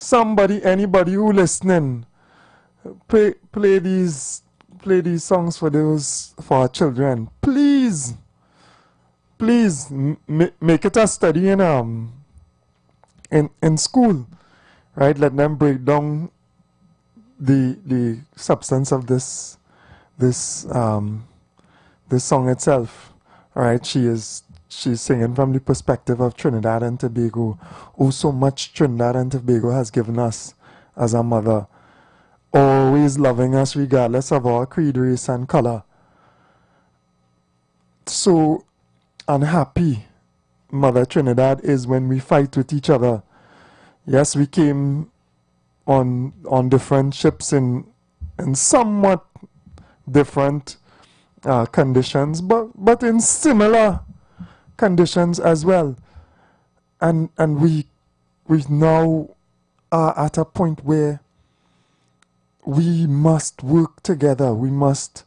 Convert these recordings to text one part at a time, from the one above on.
Somebody, anybody who listening, play these songs for our children. Please, please make it a study in school, right? Let them break down the substance of this song itself. All right, she's singing from the perspective of Trinidad and Tobago. Oh, so much Trinidad and Tobago has given us as a mother, always loving us regardless of our creed, race, and color. So unhappy Mother Trinidad is when we fight with each other. Yes, we came on different ships in somewhat different conditions, but in similar conditions as well. And we now are at a point where we must work together. We must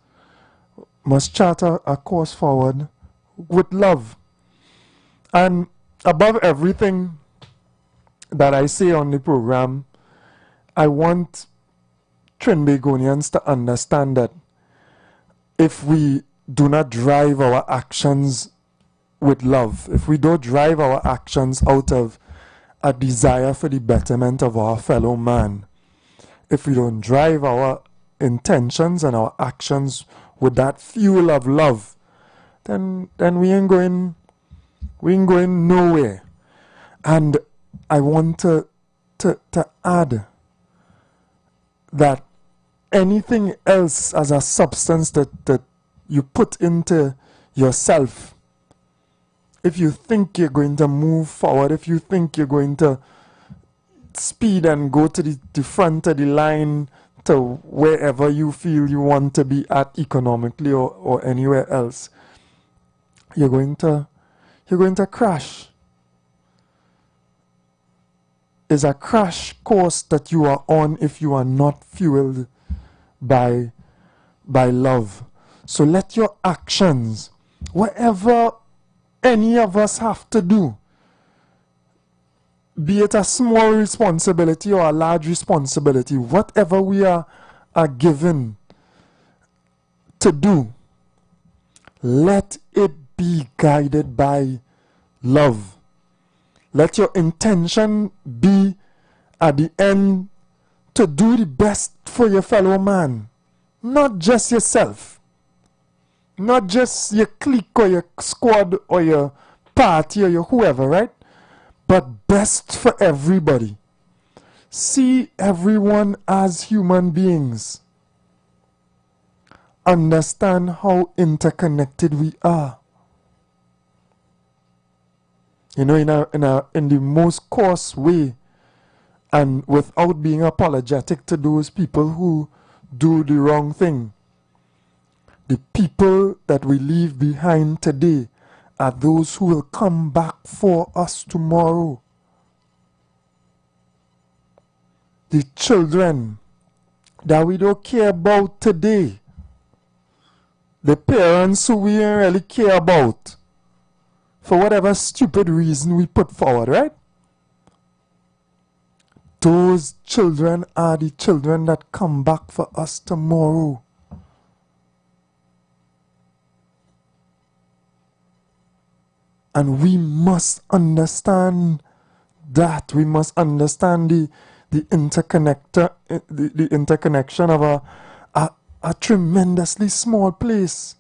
chart a course forward with love. And above everything that I say on the program, I want Trinbagonians to understand that if we do not drive our actions with love, if we don't drive our actions out of a desire for the betterment of our fellow man, if we don't drive our intentions and our actions with that fuel of love, then we ain't going nowhere. And I want to add that anything else as a substance that you put into yourself, if you think you're going to move forward, if you think you're going to speed and go to the front of the line to wherever you feel you want to be at economically or anywhere else, you're going to crash. It's a crash course that you are on if you are not fueled by love. So let your actions, whatever any of us have to do, be it a small responsibility or a large responsibility, whatever we are given to do, let it be guided by love. Let your intention be at the end to do the best for your fellow man, not just yourself, not just your clique or your squad or your party or your whoever, right? But best for everybody. See everyone as human beings. Understand how interconnected we are. You know, in the most coarse way, and without being apologetic to those people who do the wrong thing. The people that we leave behind today are those who will come back for us tomorrow. The children that we don't care about today, the parents who we don't really care about, for whatever stupid reason we put forward, right? Those children are the children that come back for us tomorrow. And we must understand that. We must understand the interconnection of a tremendously small place.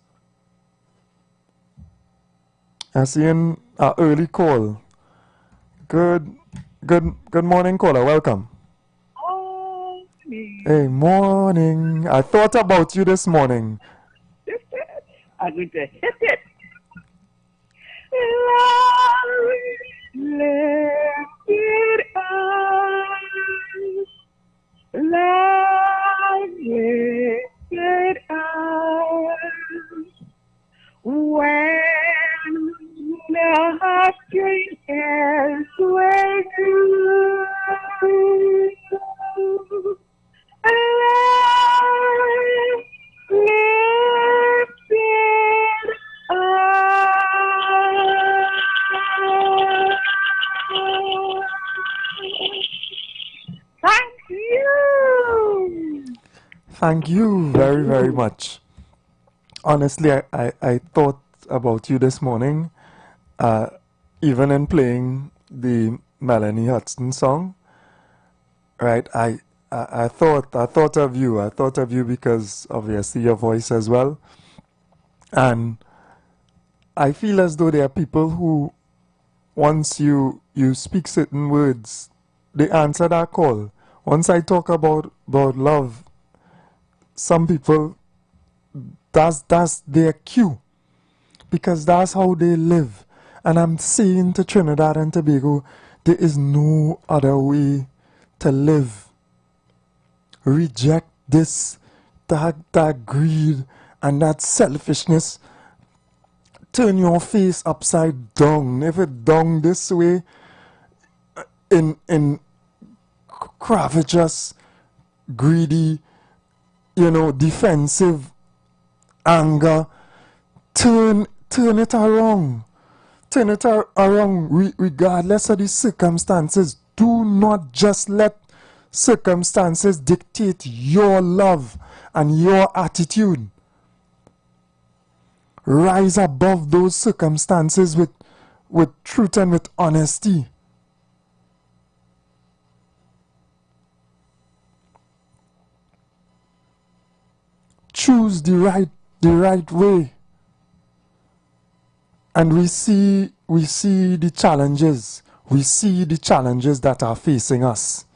I see an early call. Good morning, caller. Welcome. Morning. Hey, morning. I thought about you this morning. I'm going to hit it. Lift it up. Lift it up. When the heartstring is with you, lift it up. Thank you very, very much. Honestly, I thought about you this morning, even in playing the Melanie Hudson song, right? I thought of you. I thought of you because obviously your voice as well. And I feel as though there are people who, once you speak certain words, they answer that call. Once I talk about love, some people, that's their cue, because that's how they live. And I'm saying to Trinidad and Tobago, there is no other way to live. Reject this, that greed and that selfishness. Turn your face upside down. If it down this way, in cravenous, greedy, defensive anger, turn it around. Turn it around regardless of the circumstances. Do not just let circumstances dictate your love and your attitude. Rise above those circumstances with truth and with honesty. Choose the right way. And we see the challenges. We see the challenges that are facing us.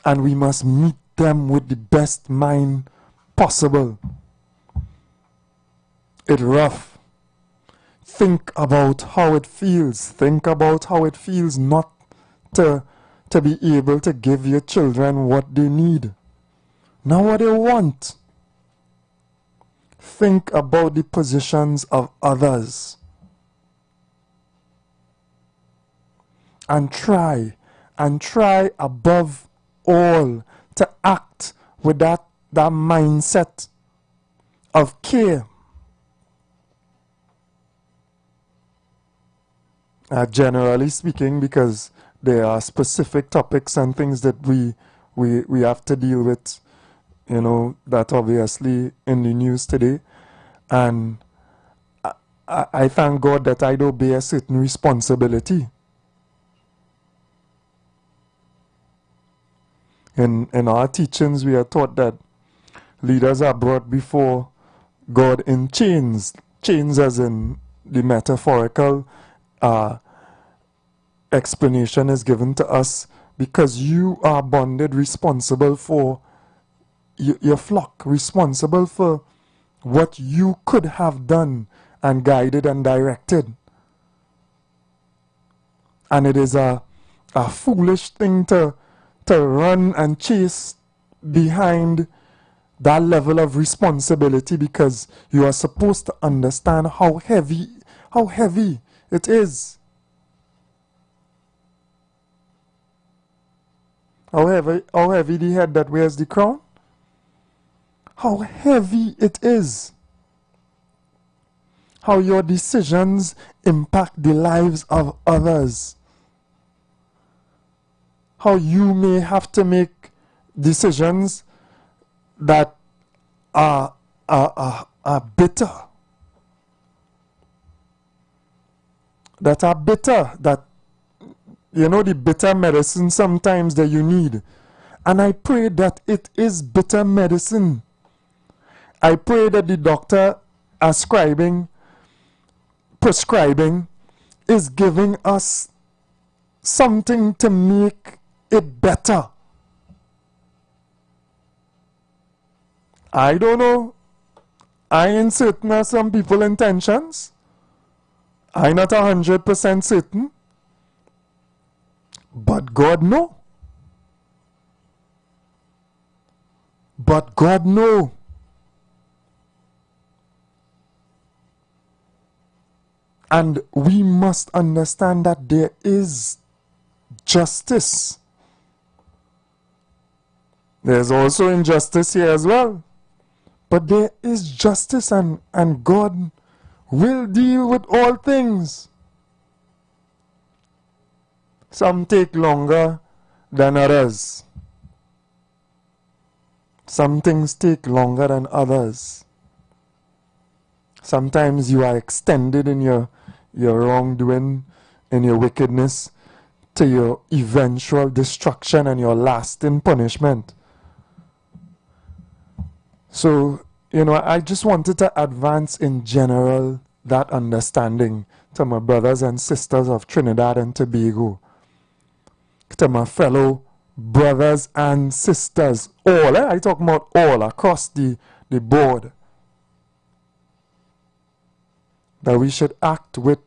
And we must meet them with the best mind possible. It's rough. Think about how it feels. Think about how it feels not to be able to give your children what they need, not what they want. Think about the positions of others. And try above all to act with that mindset of care. Generally speaking, because there are specific topics and things that we have to deal with, that obviously in the news today. And I thank God that I do bear a certain responsibility. In our teachings, we are taught that leaders are brought before God in chains. Chains as in the metaphorical explanation is given to us, because you are bonded, responsible for your flock, responsible for what you could have done and guided and directed. And it is a foolish thing to run and chase behind that level of responsibility, because you are supposed to understand how heavy it is. How heavy the head that wears the crown? How heavy it is. How your decisions impact the lives of others. How you may have to make decisions that are bitter. That the bitter medicine sometimes that you need. And I pray that it is bitter medicine. I pray that the doctor prescribing is giving us something to make it better. I don't know. I ain't certain of some people's intentions. I'm not 100% certain. But God know. But God know. And we must understand that there is justice. There's also injustice here as well. But there is justice, and God will deal with all things. Some take longer than others. Some things take longer than others. Sometimes you are extended in your wrongdoing, in your wickedness, to your eventual destruction and your lasting punishment. So, you know, I just wanted to advance in general that understanding to my brothers and sisters of Trinidad and Tobago, to my fellow brothers and sisters, all, I talk about all across the board, that we should act with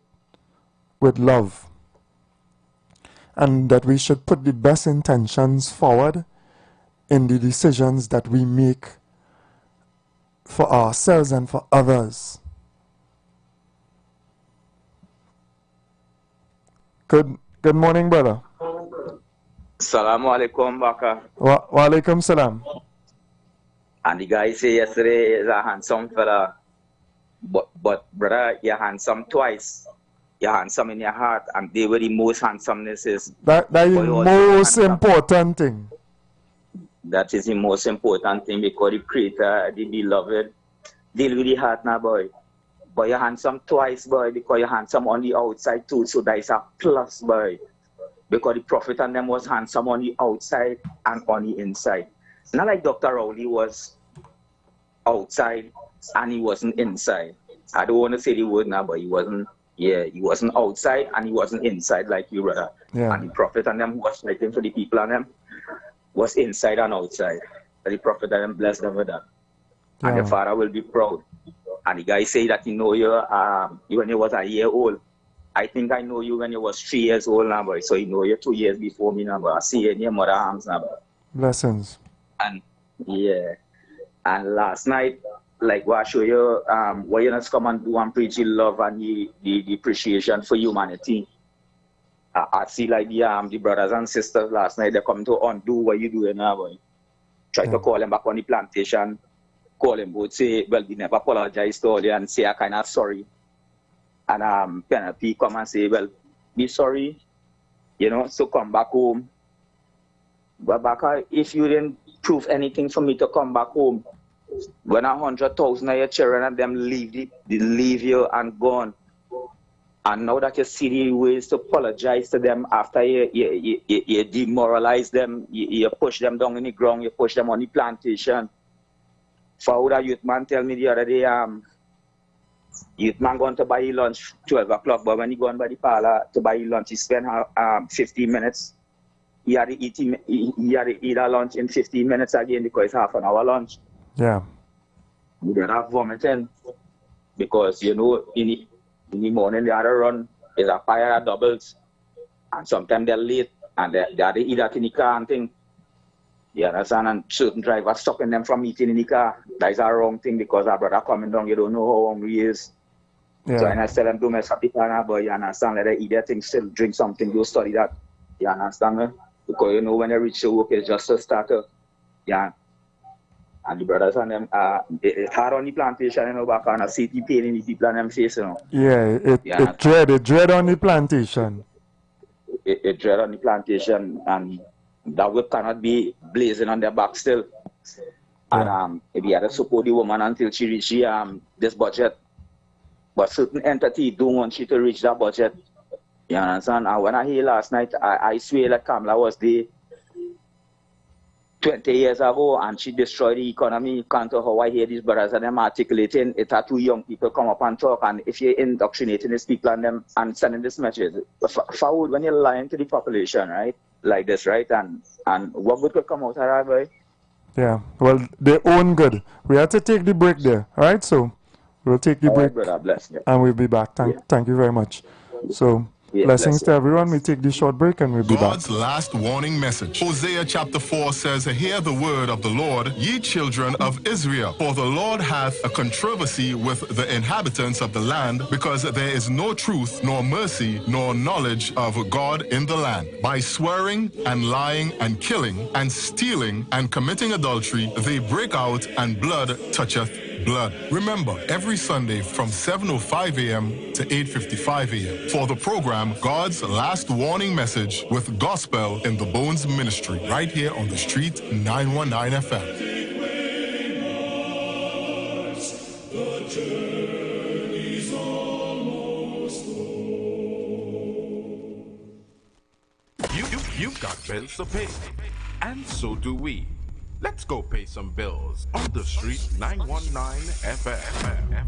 love, and that we should put the best intentions forward in the decisions that we make for ourselves and for others. Good morning, brother. Assalamu alaikum, Baka. Wa alaikum salam. And the guy said yesterday is a handsome fella. But brother, you're handsome twice. You're handsome in your heart, and they were the most handsomeness is. That is the most important thing. That is the most important thing, because the Creator, the beloved, deal with the heart now, boy. But you're handsome twice, boy, because you're handsome on the outside too. So that is a plus, boy. Because the prophet and them was handsome on the outside and on the inside. Not like Dr. Rowley was outside and he wasn't inside. I don't want to say the word now, but he wasn't outside and he wasn't inside like you, brother. Yeah. And the prophet and them who was fighting for the people and them was inside and outside. And the prophet and them blessed them with that. Yeah. And the father will be proud. And the guy say that he know you when you was a year old. I think I know you when you was 3 years old now, boy. So he know you 2 years before me now, boy. I see you in your mother arms now, boy. Blessings. And yeah. And last night, like what I show you, what you just come and do and preach the love and the appreciation for humanity. I see like the brothers and sisters last night, they come to undo what you doing now, boy. Try to call them back on the plantation. Call them both, say, well, we never apologize to all you and say, I'm kind of sorry. And Penelope come and say, well, be sorry, you know, so come back home. But back, if you didn't prove anything for me to come back home, when 100,000 of your children and them leave you and gone, and now that you see the ways to apologize to them after you demoralize them, you push them down in the ground, you push them on the plantation. For that youth man tell me the other day, youth man going to buy lunch 12 o'clock, but when he going by the parlor to buy lunch, he spend 15 minutes. He had to eat a lunch in 15 minutes again because it's half an hour lunch. Yeah. You don't have vomiting because, you know, in the morning they had to run, there's a fire that doubles, and sometimes they're late and they had to eat that in the car and thing. You understand? And certain drivers stopping them from eating in the car. That is a wrong thing because our brother coming down, you don't know how hungry he is. Yeah. So I tell them, don't mess up the car, but you understand, let them eat their things, still drink something, go study that. You understand me? Because you know when they reach the work, it's just a starter. Yeah. And the brothers and them, it's hard on the plantation, you know, back on, I see the pain in the people and them face, you know. Yeah, it dread on the plantation. It dread on the plantation, and that whip cannot be blazing on their back still. Yeah. And if you had to support the woman until she reach this budget. But certain entity don't want you to reach that budget. You understand? And when I hear last night, I swear that Kamala was there 20 years ago and she destroyed the economy. You can't tell how I hear these brothers and them articulating it. Are two young people come up and talk, and if you're indoctrinating these people and them and sending this message forward, when you're lying to the population, right? Like this, right? And what good could come out of that, boy? Yeah, well, their own good. We have to take the break there, all right? So we'll take the break, brother, bless you. And we'll be back. Thank you very much. So blessings to everyone. We take this short break and we'll be back. God's last warning message. Hosea chapter 4 says, hear the word of the Lord, ye children of Israel. For the Lord hath a controversy with the inhabitants of the land, because there is no truth, nor mercy, nor knowledge of God in the land. By swearing and lying and killing and stealing and committing adultery, they break out, and blood toucheth blood. Remember, every Sunday from 7:05 a.m. to 8:55 a.m. for the program God's Last Warning Message with Gospel in the Bones Ministry, right here on The Street 919 FM. You've got bills to pay, and so do we. Let's go pay some bills on The Street 919 FM.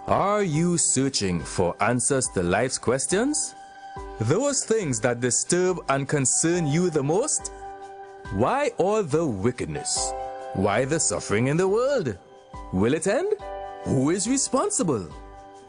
Are you searching for answers to life's questions? Those things that disturb and concern you the most? Why all the wickedness? Why the suffering in the world? Will it end? Who is responsible?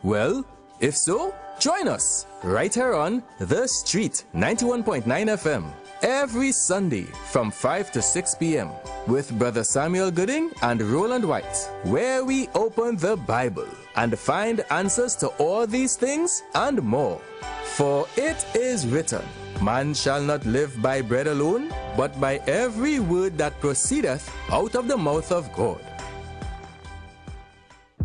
Well, if so, join us right here on The Street 91.9 FM every Sunday from 5 to 6 p.m. with Brother Samuel Gooding and Roland White, where we open the Bible and find answers to all these things and more. For it is written, man shall not live by bread alone, but by every word that proceedeth out of the mouth of God.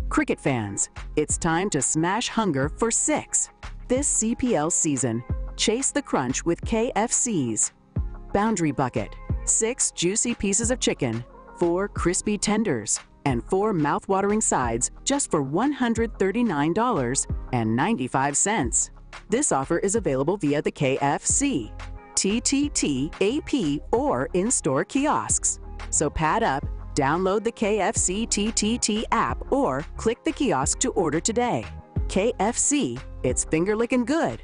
Cricket fans, it's time to smash hunger for 6. This CPL season, chase the crunch with KFC's. Boundary Bucket, 6 juicy pieces of chicken, 4 crispy tenders, and 4 mouth-watering sides just for $139.95. This offer is available via the KFC, TTT, AP, or in-store kiosks. So pad up, download the KFC TTT app, or click the kiosk to order today. KFC, it's finger-licking good.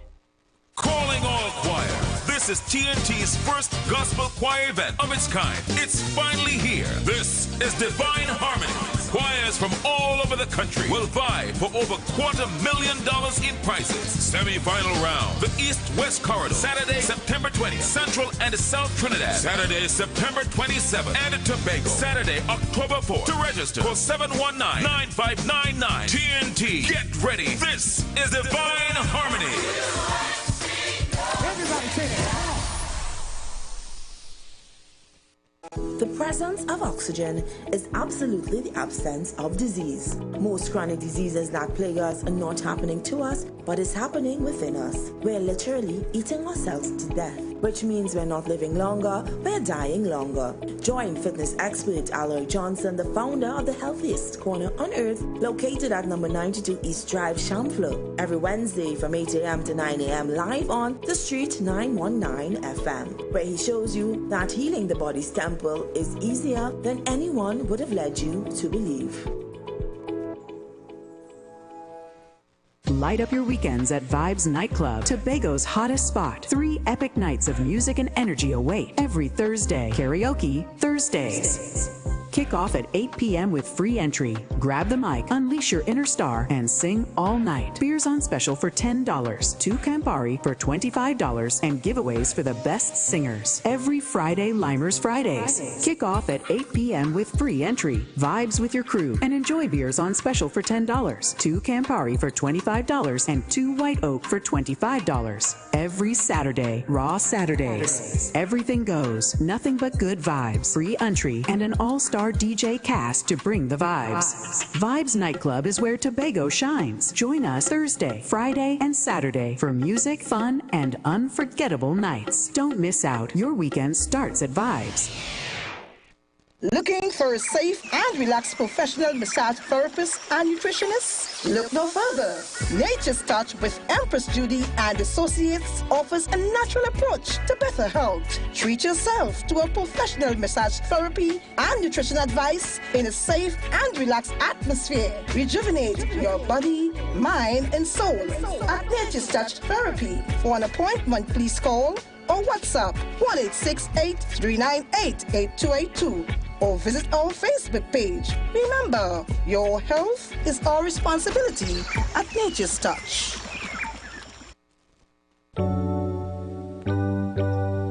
Calling all choir. This is TNT's first gospel choir event of its kind. It's finally here. This is Divine Harmony. Choirs from all over the country will vie for over $250,000 in prizes. Semi-final round, the East-West Corridor, Saturday, September 20th, Central and South Trinidad, Saturday, September 27th, and Tobago, Saturday, October 4th. To register, call 719-9599. TNT, get ready. This is Divine Harmony. Everybody say that. The presence of oxygen is absolutely the absence of disease. Most chronic diseases that plague us are not happening to us, but is happening within us. We're literally eating ourselves to death, which means we're not living longer, we're dying longer. Join fitness expert Aloy Johnson, the founder of the healthiest corner on earth, located at number 92 East Drive, Chamflo, every Wednesday from 8 a.m. to 9 a.m. live on The Street 919 FM, where he shows you that healing the body's temple is easier than anyone would have led you to believe. Light up your weekends at Vibes Nightclub, Tobago's hottest spot. 3 epic nights of music and energy await every Thursday. Karaoke Thursdays. Kick off at 8 p.m. with free entry. Grab the mic, unleash your inner star, and sing all night. Beers on special for $10, 2 Campari for $25, and giveaways for the best singers. Every Friday, Limers Fridays. Kick off at 8 p.m. with free entry. Vibes with your crew and enjoy beers on special for $10, 2 Campari for $25, and 2 White Oak for $25. Every Saturday, Raw Saturdays. Everything goes, nothing but good vibes, free entry, and an all-star DJ cast to bring the vibes. Vibes Nightclub is where Tobago shines. Join us Thursday, Friday, and Saturday for music, fun, and unforgettable nights. Don't miss out. Your weekend starts at Vibes. Looking for a safe and relaxed professional massage therapist and nutritionist? Look no further. Nature's Touch with Empress Judy and Associates offers a natural approach to better health. Treat yourself to a professional massage therapy and nutrition advice in a safe and relaxed atmosphere. Rejuvenate your body, mind, and soul at Nature's Touch Therapy. For an appointment, please call or WhatsApp 1-868-398-8282 or visit our Facebook page. Remember, your health is our responsibility at Nature's Touch.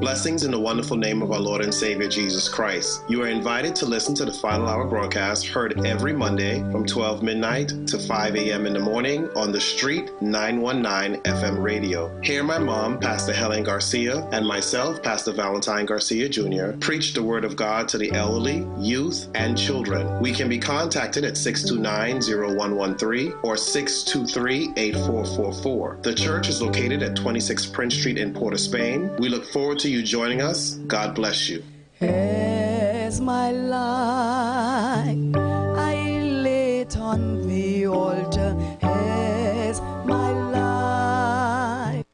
Blessings in the wonderful name of our Lord and Savior Jesus Christ. You are invited to listen to the Final Hour broadcast heard every Monday from 12 midnight to 5 a.m. in the morning on The Street 919 FM radio. Here my mom, Pastor Helen Garcia, and myself, Pastor Valentine Garcia Jr., preach the Word of God to the elderly, youth, and children. We can be contacted at 629-0113 or 623-8444. The church is located at 26 Prince Street in Port of Spain. We look forward to you joining us. God bless you. As my life I lay it on the altar, as my life.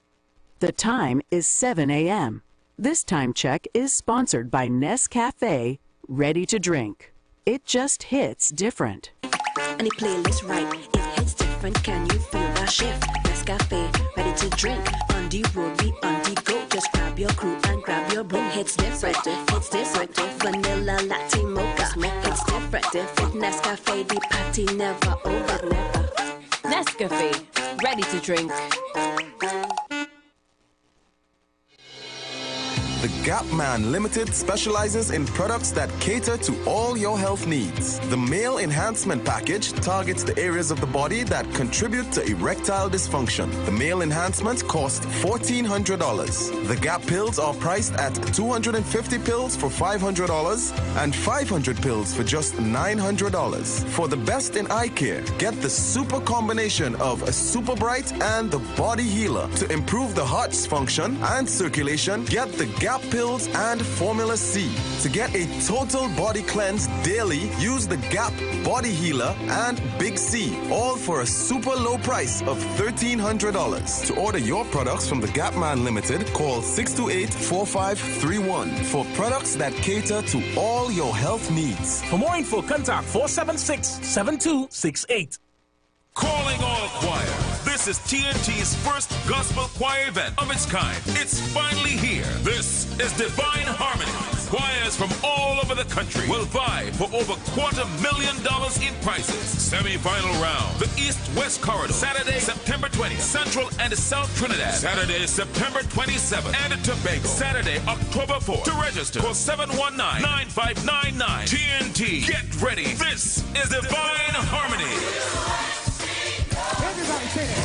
The time is 7 a.m. This time check is sponsored by Nescafe, ready to drink. It just hits different. And the playlist right, it hits different. Can you feel that shift? Nescafe, ready to drink. On the road, we on the go. Just grab your crew and grab your bro. Hits different, it's different. Vanilla, latte, mocha. It's different. With Nescafe, the party never over. Nescafe, ready to drink. The Gap Man Limited specializes in products that cater to all your health needs. The Male Enhancement Package targets the areas of the body that contribute to erectile dysfunction. The Male Enhancement costs $1,400. The Gap pills are priced at 250 pills for $500 and 500 pills for just $900. For the best in eye care, get the super combination of a Super Bright and the Body Healer. To improve the heart's function and circulation, get the Gap pills and Formula C. To get a total body cleanse daily, use the Gap Body Healer and Big C, all for a super low price of $1,300. To order your products from the Gap Man Limited, call 628-4531 for products that cater to all your health needs. For more info, contact 476-7268. Calling all choir. This is TNT's first gospel choir event of its kind. It's finally here. This is Divine Harmony. Choirs from all over the country will vie for over $250,000 in prizes. Semi-final round, the East-West Corridor. Saturday, September 20th, Central and South Trinidad. Saturday, September 27th, and Tobago. Saturday, October 4th. To register, call 719-9599. TNT, get ready. This is Divine Harmony. Everybody sing it.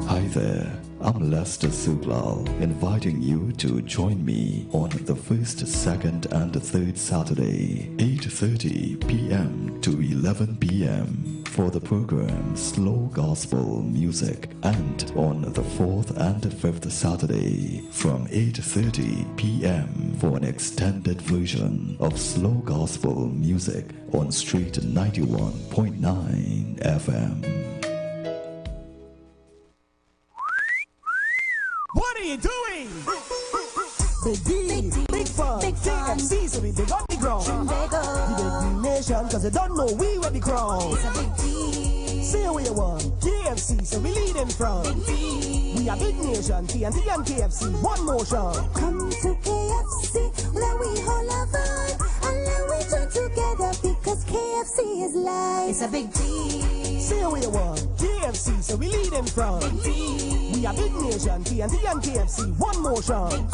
Hi there, I'm Lester Suglal, inviting you to join me on the first, second, and third Saturday, 8:30 p.m. to 11 p.m. for the program Slow Gospel Music, and on the fourth and fifth Saturday from 8:30 p.m. for an extended version of Slow Gospel Music on Street 91.9 FM. What are you doing? Big D, big fun, KFC, so we big on the ground. The big nation, cause they don't know we were the crown. Say what you want, KFC, so we lead in front. We are big nation, TNT and KFC, one motion. Come to KFC, let we hold our vibe, and let we join together, because KFC is life. It's a big D. Say what you want, KFC, so we lead in front. We are big nation, TNT and KFC, one motion.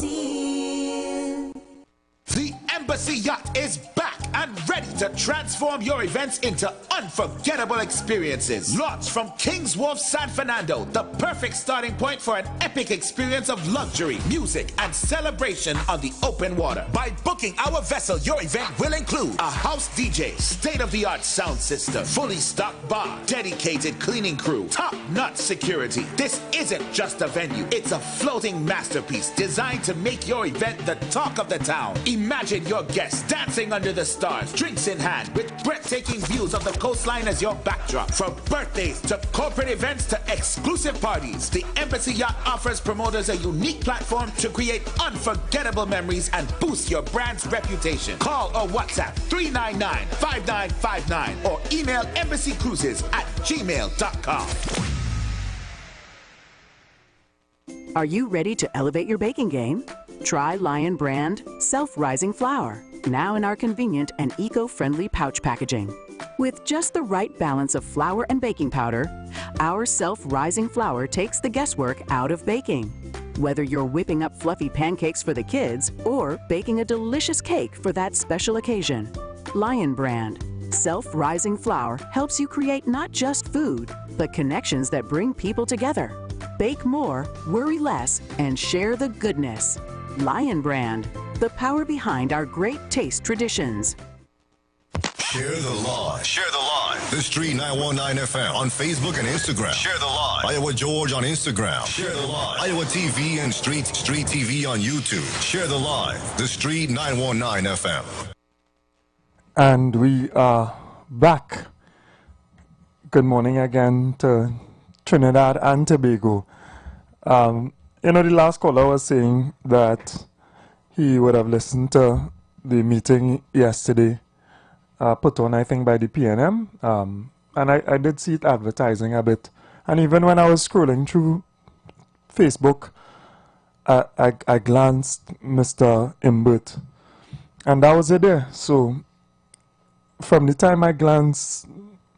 The Embassy Yacht is back and ready to transform your events into unforgettable experiences. Launched from King's Wharf, San Fernando, the perfect starting point for an epic experience of luxury, music, and celebration on the open water. By booking our vessel, your event will include a house DJ, state-of-the-art sound system, fully stocked bar, dedicated cleaning crew, top-notch security. This isn't just a venue, it's a floating masterpiece designed to make your event the talk of the town. Imagine your guests dancing under the stars, drinks in hand, with breathtaking views of the coastline as your backdrop. From birthdays to corporate events to exclusive parties, the Embassy Yacht offers promoters a unique platform to create unforgettable memories and boost your brand's reputation. Call or WhatsApp 399-5959 or email embassycruises@gmail.com. Are you ready to elevate your baking game? Try Lion Brand Self-Rising Flour. now in our convenient and eco-friendly pouch packaging. With just the right balance of flour and baking powder, our self-rising flour takes the guesswork out of baking. Whether you're whipping up fluffy pancakes for the kids or baking a delicious cake for that special occasion, Lion Brand self-rising flour helps you create not just food, but connections that bring people together. Bake more, worry less, and share the goodness. Lion Brand, the power behind our great taste traditions. Share the live. Share the live. The Street 919 FM on Facebook and Instagram. Share the live. Iowa George on Instagram. Share the live. Iowa TV and Street TV on YouTube. Share the live. The Street 919 FM. And we are back. Good morning again to Trinidad and Tobago. The last caller was saying that he would have listened to the meeting yesterday, put on, I think, by the PNM. And I did see it advertising a bit. And even when I was scrolling through Facebook, I glanced Mr. Imbert. And that was it there. So from the time I glanced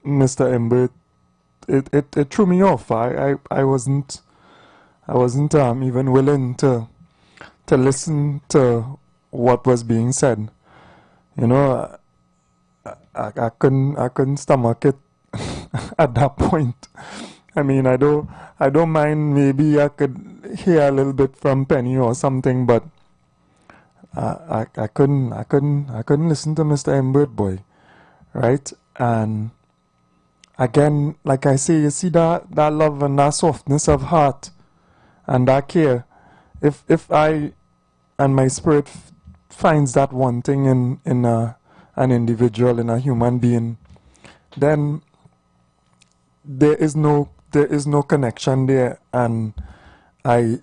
Mr. Imbert, it threw me off. I wasn't even willing to listen to what was being said. I couldn't stomach it at that point. I mean, I don't mind. Maybe I could hear a little bit from Penny or something, but I couldn't listen to Mr. Imbert, boy, right? And again, like I say, you see that love and that softness of heart and that care. If I and my spirit finds that one thing in an individual, in a human being, then there is no connection there, and I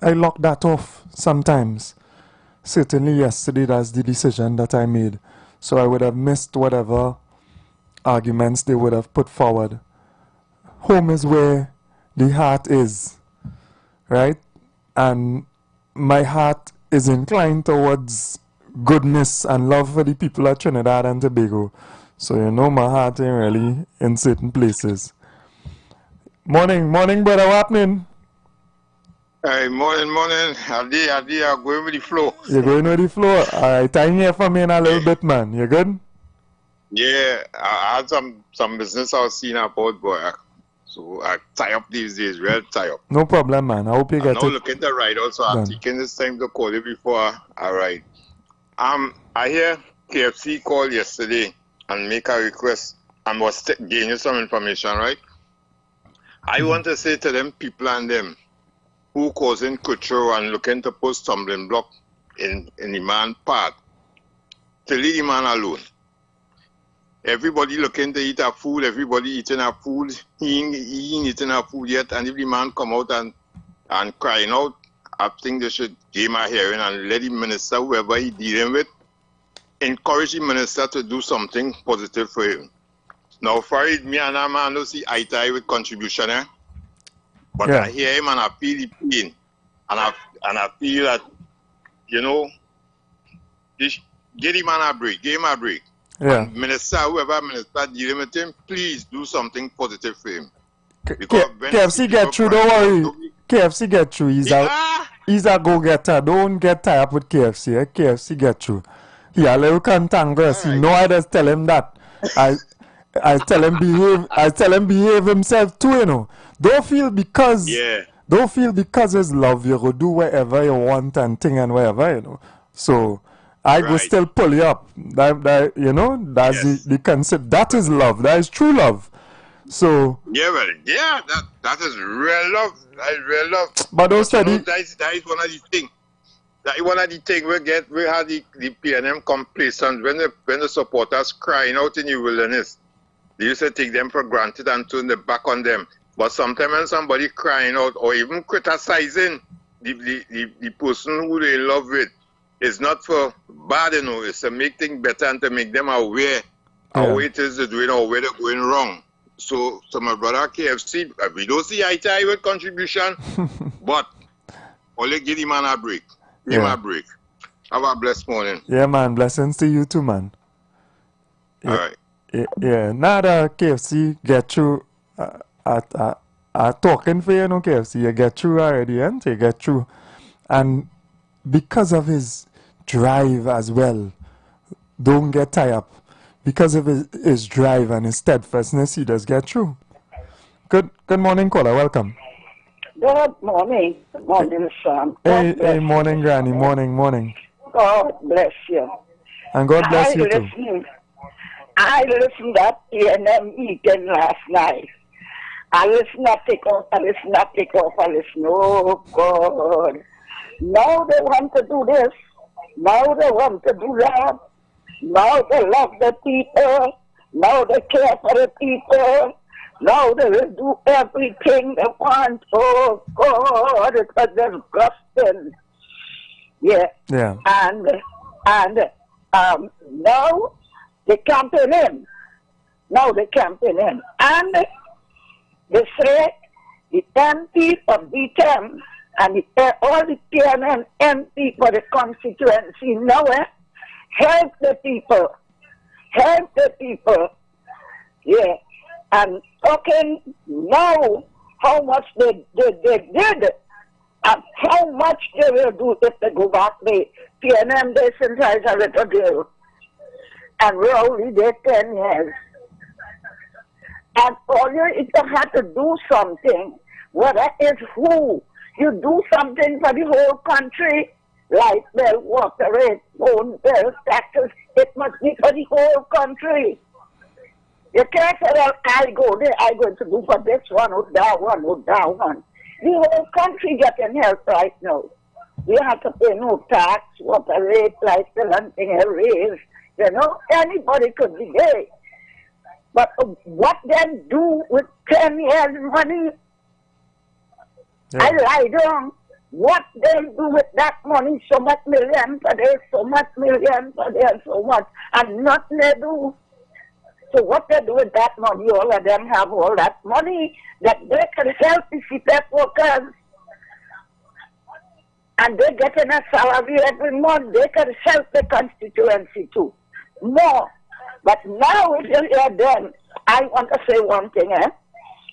lock that off sometimes. Certainly yesterday, that's the decision that I made. So I would have missed whatever arguments they would have put forward. Home is where the heart is, right? And my heart is inclined towards goodness and love for the people of Trinidad and Tobago. So my heart ain't really in certain places. Morning, brother. What happening? Hey, morning. I'm going with the flow. You're going with the flow? Alright, time here for me in a little bit, man. You good? Yeah, I had some business I was seeing about, boy. So I tie up these days, real tie up. No problem, man. I hope you get it. I'm now looking to ride also. I'm taking this time to call you before I ride. I hear KFC call yesterday and make a request and was giving you some information, right? I want to say to them people and them who causing culture and looking to put stumbling block in the man path, to leave the man alone. Everybody looking to eat our food, everybody eating our food, he ain't eating our food yet, and if the man come out and crying out, I think they should give him a hearing and let the minister, whoever he dealing with, encourage the minister to do something positive for him. Now, Farid, me and that man don't see eye to eye with contribution, eh? But I hear him and I feel the pain. And I feel that, give him a break, give him a break. Yeah. And minister, whoever minister dealing with him, please do something positive for him. KFC get through, don't worry. KFC get through. He's a go-getter. Don't get tied up with KFC. Eh? KFC get through. He a little cantankerous. You know I just tell him that. I tell him behave himself too, Don't feel because it's love you go do whatever you want and thing and whatever, So I go still pull you up. That's the concept. That is love. That is true love. So that is real love. That is real love. But those that is one of the things. That is one of the things we had the PNM complacent when the supporters crying out in the wilderness. They used to take them for granted and turn the back on them. But sometimes when somebody crying out or even criticizing the person who they love with, it's not for bad, It's to make things better and to make them aware how it is they're doing or where they're going wrong. So my brother KFC, we don't see eye to eye with contribution, but only give him a break. Give him a break. Have a blessed morning. Yeah, man. Blessings to you too, man. Yeah, All right. yeah. Now the KFC get through. Talking for you, no KFC. You get through already, and you get through, and because of his drive as well, don't get tied up. Because of his drive and his steadfastness, he does get through. Good morning, caller. Welcome. Good morning. Good morning, Sam. Hey, morning, Granny. Morning. God bless you. And God bless you too. I listened to that ENM meeting last night. I listened to take off. Oh, God. Now they want to do this. Now they want to do that. Now they love the people. Now they care for the people. Now they will do everything they want. Oh, God, it was disgusting. Yeah. And now they campaign in. And they say the MP for B10 and all the PNN MP for the constituency now help the people. Yeah. And talking now how much they did and how much they will do if they go back. The PNM, they sensitize a little girl. And we're only there 10 years. And all you have to do something, whether it's who, you do something for the whole country, light bill, water rate, phone bill, taxes, it must be for the whole country. You can't say, well, I go to do for this one or that one. The whole country getting help right now. We have to pay no tax, water rate, light bill, and thing raise. You know, anybody could be there. But what then do with 10 years money? Yeah. I lie down. What they do with that money, so much million per day, so much, and nothing they do. So what they do with that money, all of them have all that money that they can help the CPF workers. And they're getting a salary every month. They can help the constituency too. More. But now if you hear them, I want to say one thing,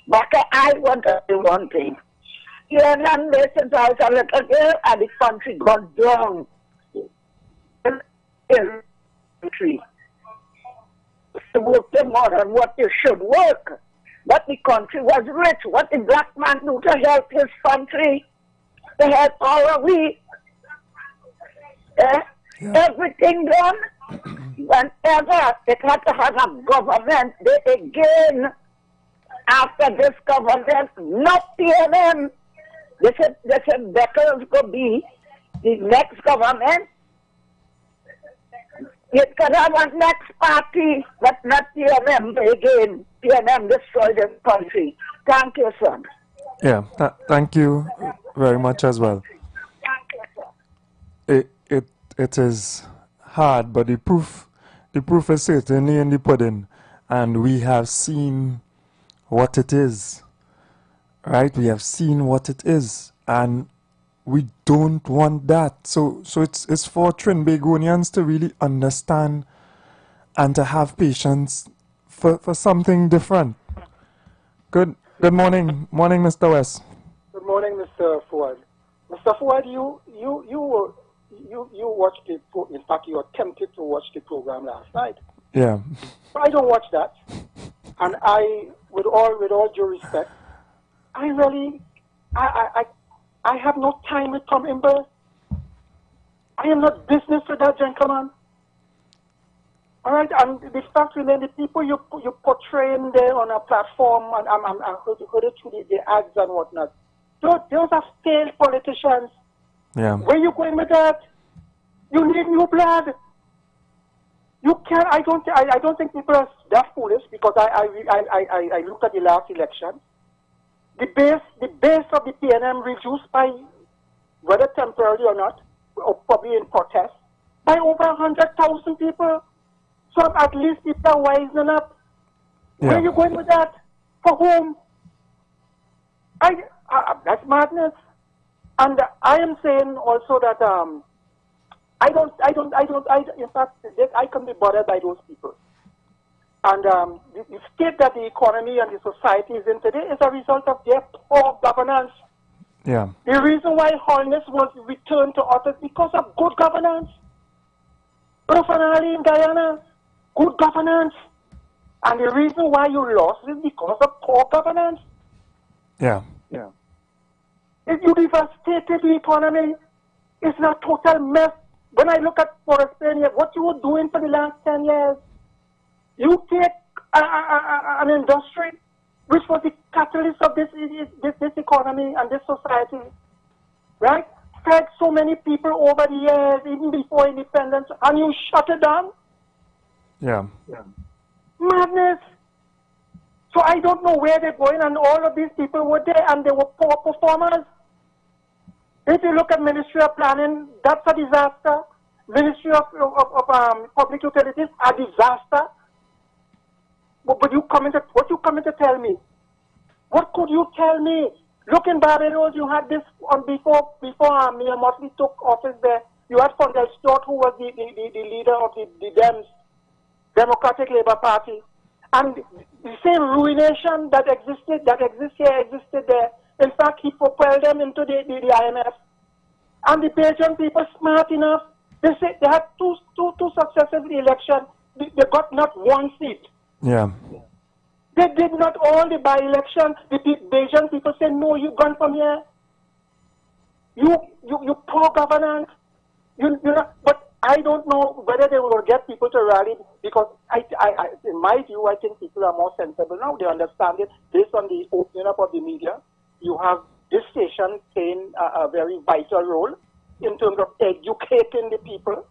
Baka, I want to say one thing. Here and there, since I was a little girl, and the country got down. Country. To work the more than what you should work. But the country was rich. What the black man do to help his country? To help all of we. Everything done. Whenever it had to have a government, they again, after this government, not PNM. They said Becker's going to be the next government. It could have a next party, but not PNM again. PNM destroyed the country. Thank you, son. Yeah, thank you very much as well. It is hard, but the proof is certainly in the pudding, and we have seen what it is. Right? We have seen what it is, and we don't want that. So it's for Trinbagonians to really understand and to have patience for something different. Good morning, Mr. West. Good morning, Mr. Ford. Mr. Ford, you watched the in fact you attempted to watch the program last night. Yeah. But I don't watch that, and I, with all due respect, I have no time with Tom Imber. I am not business with that gentleman. All right, and the fact remains, the people you portraying there on a platform, and I heard it through the ads and whatnot. Those are failed politicians. Yeah. Where you going with that? You need new blood. You can't. I don't think people are that foolish, because I looked at the last election. The base of the PNM reduced by, whether temporarily or not, or probably in protest, by over 100,000 people. So at least people are wising up. Yeah. Where are you going with that? For whom? That's madness. And I am saying also that In fact, I can be bothered by those people. And the state that the economy and the society is in today is a result of their poor governance. Yeah. The reason why Holness was returned to office because of good governance. Personally in Guyana, good governance. And the reason why you lost is because of poor governance. Yeah. Yeah. If you devastated the economy, it's a total mess. When I look at Forest Plain, what you were doing for the last 10 years, you take an industry which was the catalyst of this economy and this society, right? Fed so many people over the years, even before independence, and you shut it down? Yeah. Madness. So I don't know where they're going, and all of these people were there, and they were poor performers. If you look at Ministry of Planning, that's a disaster. Ministry of Public Utilities, a disaster. But what you coming to tell me? What could you tell me? Look, in Barbados, you had this before Mayor Motley took office there. You had Fondel Stewart, who was the leader of the Dems, Democratic Labour Party, and the same ruination that exists here existed there. In fact, he propelled them into the IMF. And the Belgian people, smart enough, they said they had two successive elections. They got not one seat. Yeah. They did not all the by-election. The Belgian people said, no, you gone from here. You poor governance. You know, but I don't know whether they will get people to rally, because in my view, I think people are more sensible now. They understand it based on the opening up of the media. You have this station playing a very vital role in terms of educating the people.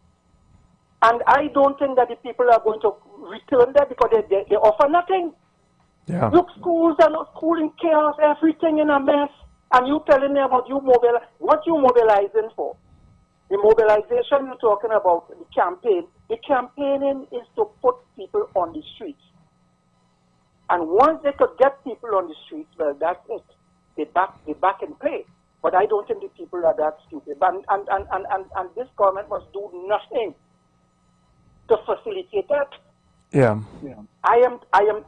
And I don't think that the people are going to return there because they offer nothing. Yeah. Look, schools are not school in chaos, everything in a mess. And you telling me about what you mobilizing for? The mobilization you're talking about, the campaign. The campaigning is to put people on the streets. And once they could get people on the streets, well, that's it. They back and play. But I don't think the people are that stupid. And this government must do nothing to facilitate that. Yeah. I am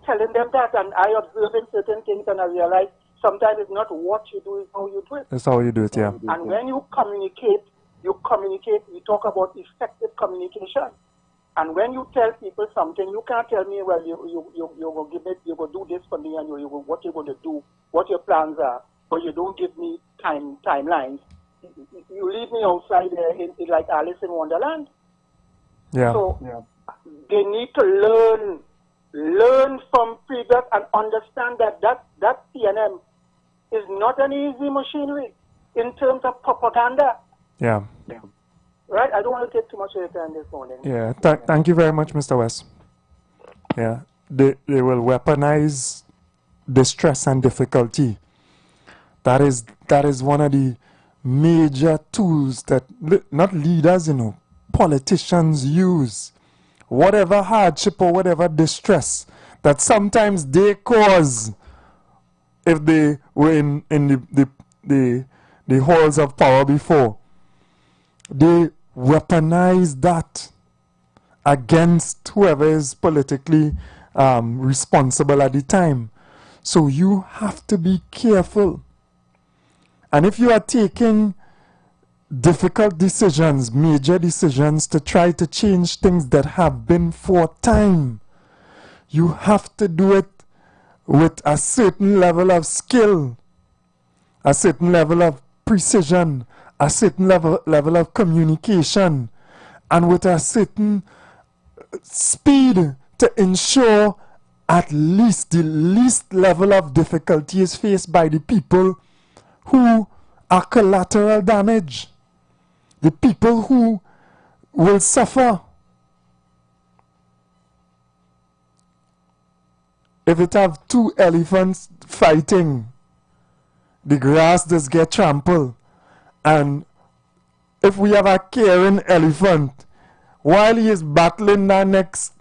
telling them that, and I observe in certain things, and I realize sometimes it's not what you do, it's how you do it. That's how you do it, yeah. And when you communicate, we talk about effective communication. And when you tell people something, you can't tell me, well, you're going to give it, you're going to do this for me, and what you're going to do, what your plans are, but you don't give me timelines. You leave me outside there like Alice in Wonderland. Yeah. So they need to learn from previous and understand that PNM is not an easy machinery in terms of propaganda. Yeah. Right? I don't want to take too much of your time this morning. Yeah. Thank you very much, Mr. West. Yeah. They will weaponize distress and difficulty. That is one of the major tools that not leaders, politicians use. Whatever hardship or whatever distress that sometimes they cause if they were in the halls of power before, they weaponize that against whoever is politically responsible at the time. So you have to be careful. And if you are taking difficult decisions, major decisions to try to change things that have been for time, you have to do it with a certain level of skill, a certain level of precision, a certain level of communication, and with a certain speed to ensure at least the least level of difficulty is faced by the people who are collateral damage, the people who will suffer. If it have two elephants fighting, the grass does get trampled. And if we have a caring elephant, while he is battling that next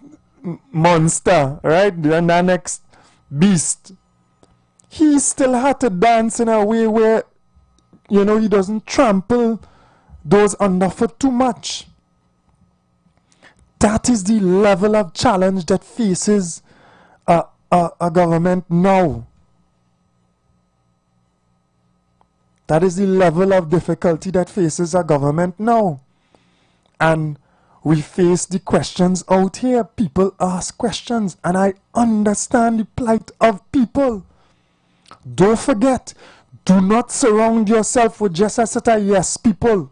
monster, right, the next beast, he still had to dance in a way where, he doesn't trample those underfoot too much. That is the level of challenge that faces a government now. That is the level of difficulty that faces a government now. And we face the questions out here. People ask questions, and I understand the plight of people. Don't forget, do not surround yourself with just a set of yes people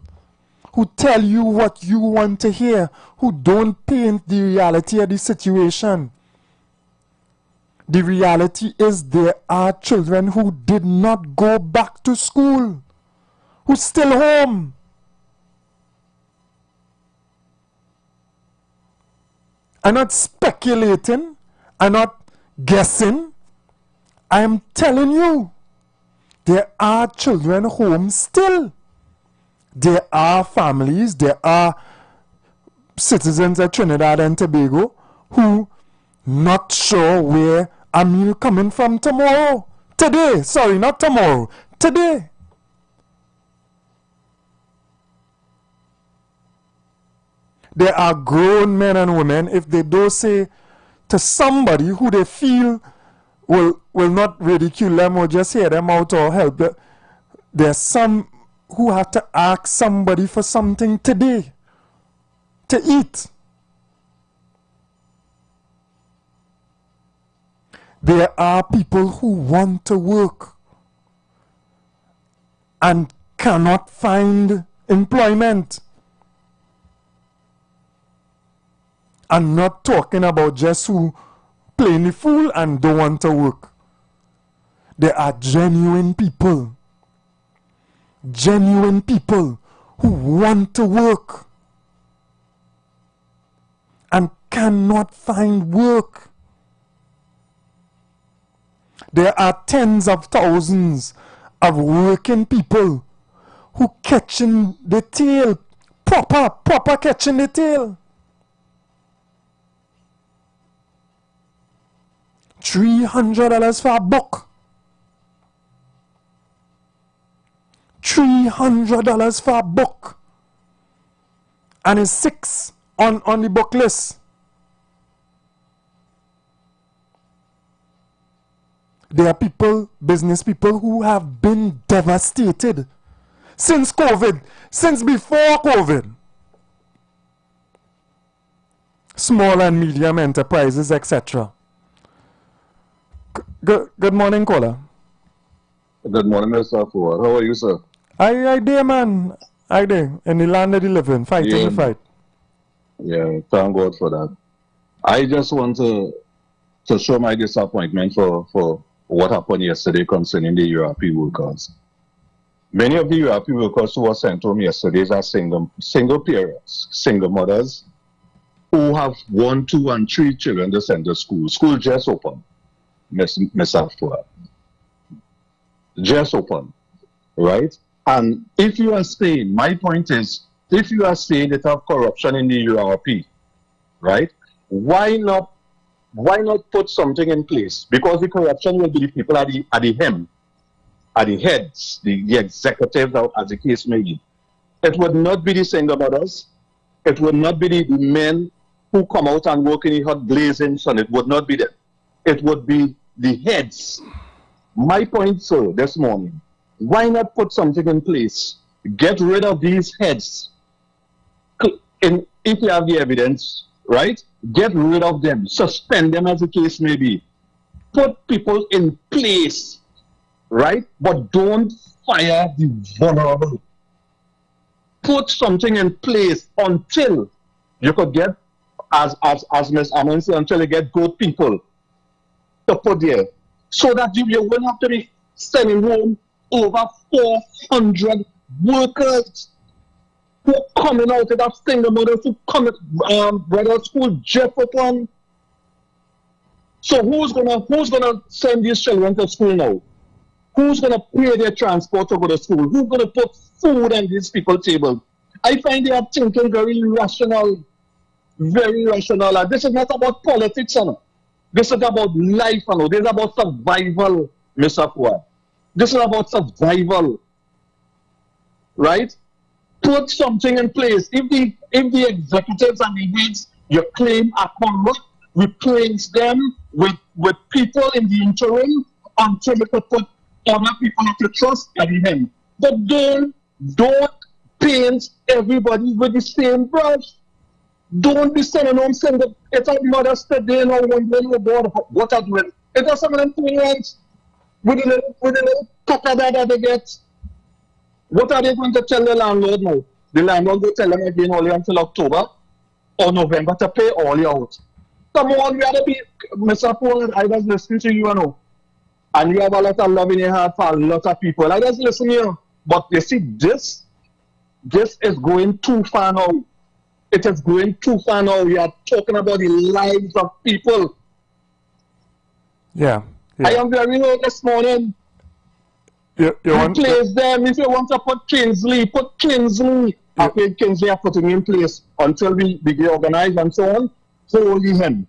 who tell you what you want to hear, who don't paint the reality of the situation. The reality is there are children who did not go back to school, who's still home. I'm not speculating, I'm not guessing. I am telling you, there are children home still. There are families, there are citizens of Trinidad and Tobago who not sure where a meal coming from tomorrow. Today, sorry, not tomorrow. Today. There are grown men and women, if they don't say to somebody who they feel will not ridicule them or just hear them out or help them, there are some who have to ask somebody for something today to eat. There are people who want to work and cannot find employment. I'm not talking about just who playing the fool and don't want to work. There are genuine people who want to work and cannot find work. There are tens of thousands of working people who catching the tail, proper catching the tail. $300 for a book. $300 for a book. And it's 6 on the book list. There are people, business people, who have been devastated since COVID, since before COVID. Small and medium enterprises, etc. Good morning, caller. Good morning, Mr. Ford. How are you, sir? I there, man. I there. In the land of the living, fighting the fight. Yeah, thank God for that. I just want to show my disappointment for what happened yesterday concerning the URP workers. Many of the URP workers who were sent home yesterday are single parents, single mothers, who have 1, 2, and 3 children to send to school. School just open, Miss Afua. Just open, right? And if you are saying, my point is, if you are saying that have corruption in the URP, right? Why not put something in place? Because the corruption will be the people at the hem, at the heads, the executives, as the case may be. It would not be the single mothers. It would not be the men who come out and work in the hot blazing sun. It would not be them. It would be the heads. My point, sir, this morning, why not put something in place? Get rid of these heads. And if you have the evidence, right, get rid of them. Suspend them as the case may be. Put people in place, right, but don't fire the vulnerable. Put something in place until you could get, as Ms. Ammon said, until you get good people to put there. So that you won't have to be sending home over 400 workers who are coming out of that single mother, who come brother school just upon. So who's gonna send these children to school now? Who's gonna pay their transport to go to school? Who's gonna put food on these people's table? I find they are thinking very rational, very rational. And this is not about politics, you know. This is about life, you know. This is about survival, Mr. Fuad. This is about survival, right? Put something in place. If the executives and the heads You claim are corrupt, replace them with people in the interim until you could put other people of your trust at the end. But don't paint everybody with the same brush. Don't be sending home saying that it's a Mother's Day and wondering about what are doing. It was some of them parents with a little cutter that they get. What are they going to tell the landlord now? The landlord will tell them again only until October or November to pay all you out. Come on, we have to be, Mr. Paul, I was listening to you, you know. And you have a lot of love in your heart for a lot of people. I just listen here. But you see, this is going too far now. It is going too far now. We are talking about the lives of people. Yeah. I am very low this morning. Replace them. If you want to put Kingsley, put Kingsley. After Kingsley are putting in place until we get organized and so on. Holy him.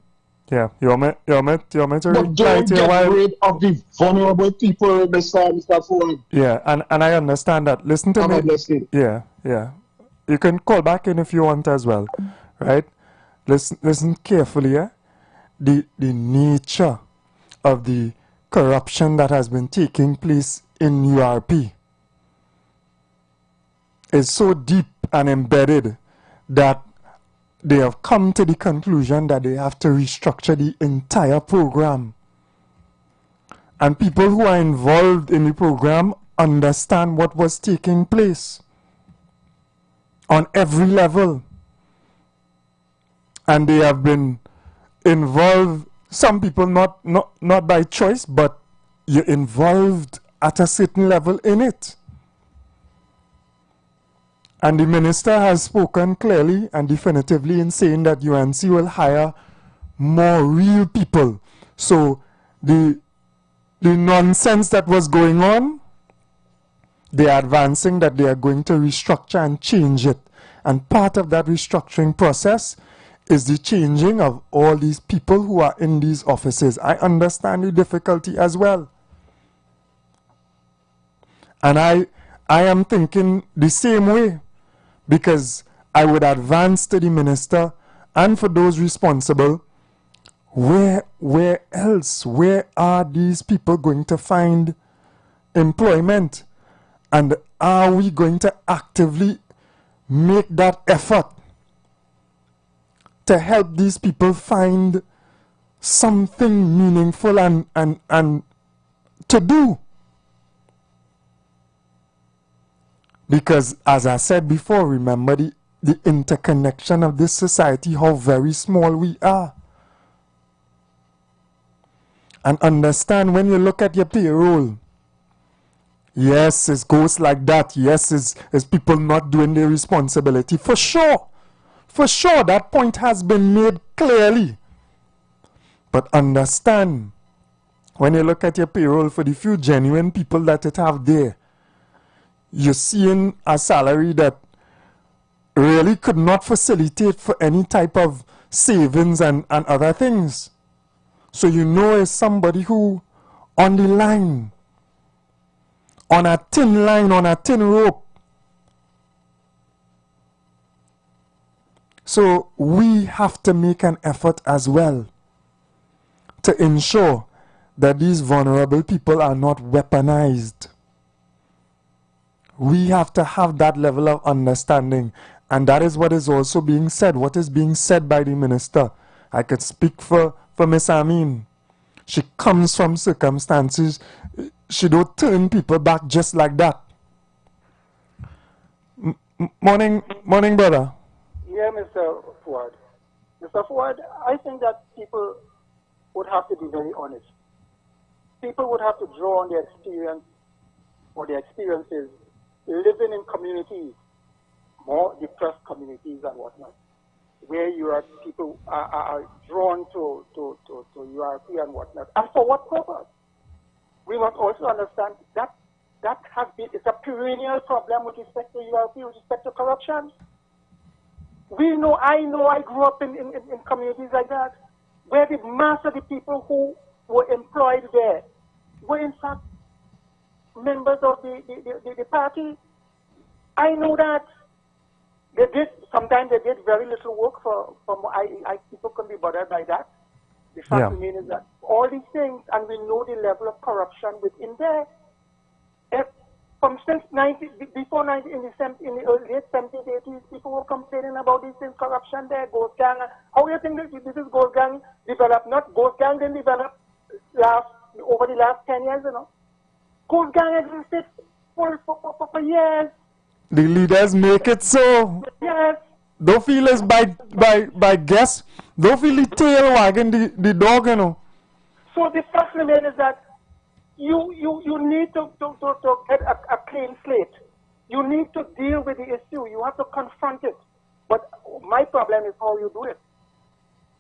Yeah, you want me to but don't get rid of the vulnerable people, Mr. Ford. Yeah, and I understand that. Listen to me. Yeah. You can call back in if you want as well, right? Listen carefully, yeah? The nature of the corruption that has been taking place in URP is so deep and embedded that they have come to the conclusion that they have to restructure the entire program. And people who are involved in the program understand what was taking place on every level. And they have been involved, some people not by choice, but you're involved at a certain level in it. And the minister has spoken clearly and definitively in saying that UNC will hire more real people. So the nonsense that was going on, they are advancing that they are going to restructure and change it. And part of that restructuring process is the changing of all these people who are in these offices. I understand the difficulty as well. And I am thinking the same way, because I would advance to the minister and for those responsible, where else? Where are these people going to find employment? And are we going to actively make that effort to help these people find something meaningful and to do? Because, as I said before, remember the interconnection of this society, how very small we are. And understand when you look at your payroll, yes, it goes like that. Yes, it's people not doing their responsibility. For sure, that point has been made clearly. But understand, when you look at your payroll for the few genuine people that it have there, you're seeing a salary that really could not facilitate for any type of savings and other things. So you know it's somebody who on the line, on a thin line, on a thin rope. So we have to make an effort as well to ensure that these vulnerable people are not weaponized. We have to have that level of understanding. And that is what is also being said. What is being said by the minister. I could speak for Miss Amin. She comes from circumstances. She don't turn people back just like that. Morning, brother. Yeah, Mr. Ford. Mr. Ford, I think that people would have to be very honest. People would have to draw on their experience or their experiences living in communities, more depressed communities and whatnot, where people are drawn to URP and whatnot. And for what purpose? We must also understand that has been, it's a perennial problem with respect to URP, with respect to corruption. I grew up in communities like that, where the mass of the people who were employed there were in fact members of the party. I know that Sometimes they did very little work for people can be bothered by that. The fact remains is that all these things, and we know the level of corruption within there. In the late 70s, 80s, people were complaining about this corruption there, ghost gang. How do you think this is ghost gang developed? Not ghost gang didn't develop over the last 10 years, you know. Ghost gang existed for years. The leaders make it so. Yes. Don't feel it's by guess. Don't feel the tail wagging the dog, you know. So the fact remains is that you need to get a clean slate. You need to deal with the issue. You have to confront it. But my problem is how you do it.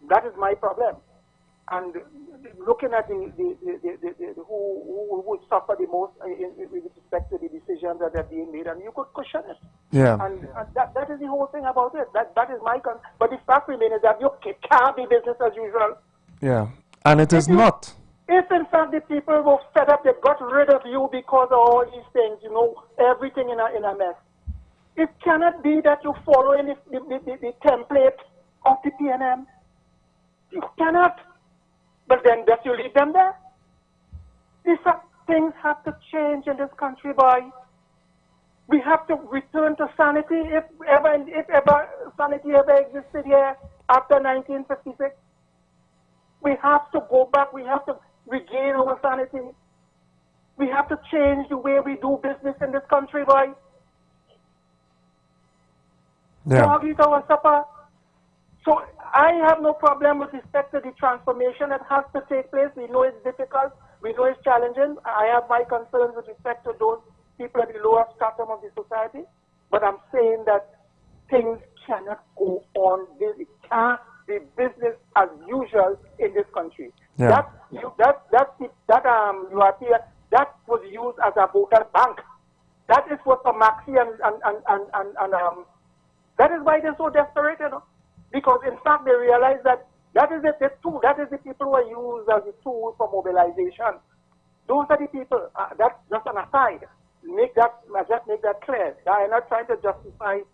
That is my problem. And looking at who would suffer the most with respect to the decisions that are being made, and you could cushion it. Yeah. And that is the whole thing about it. That is my concern. But the fact remains is that you can't be business as usual. Yeah. And it is not. If in fact the people were fed up, they got rid of you because of all these things, you know, everything in a mess. It cannot be that you follow the template of the PNM. You cannot. But then does you leave them there? These things have to change in this country, boy. We have to return to sanity if ever sanity ever existed here after 1956. We have to go back. We have to regain our sanity. We have to change the way we do business in this country, boy. Yeah. Dog eat our supper. So I have no problem with respect to the transformation that has to take place. We know it's difficult. We know it's challenging. I have my concerns with respect to those people at the lower stratum of the society. But I'm saying that things cannot go on. It can't be business as usual in this country. Yeah. That was used as a voter bank. That is what for Maxi and that is why they're so desperate, you know. Because in fact they realize that that is the tool, that is the people who are used as a tool for mobilization. Those are the people. That's just an aside. Just make that clear. I'm not trying to justify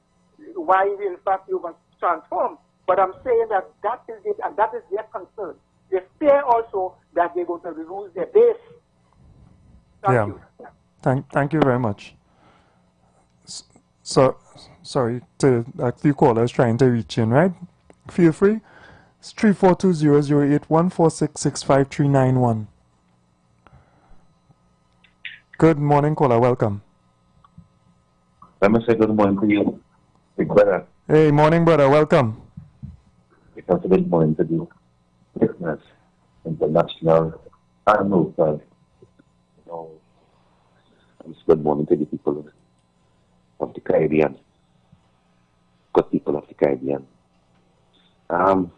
why we in fact you must transform, but I'm saying that that is it, and that is their concern. They fear also that they're going to lose their base. Thank you. Thank you very much. So, sorry, to a few callers trying to reach in, right? Feel free. It's 342-008-146-65391. Good morning, caller. Welcome. Let me say good morning to you, big brother. Hey, morning, brother. Welcome. It's a good morning to you. Listeners, international and local. It's good morning to the people of the Caribbean. Good people of the Caribbean. Wow.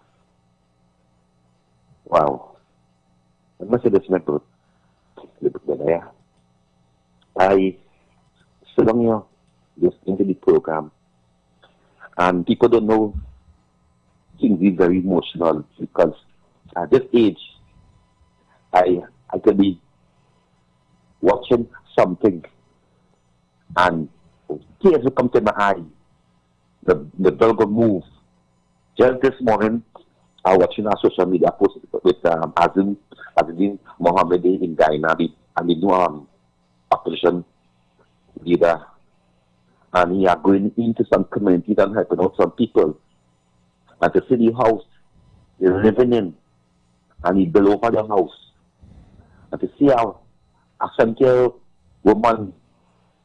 I must say this, my brother. I sit down here listening to the program, and people don't know things is very emotional because at this age, I could be watching something and tears will come to my eye. The dog will move. Just this morning, I was watching a social media post with Azim Mohammed in Ghana and the new opposition leader. And he are going into some communities and helping out some people. And to see the house he's living in, and he built over the house. And to see how a 70-year-old woman,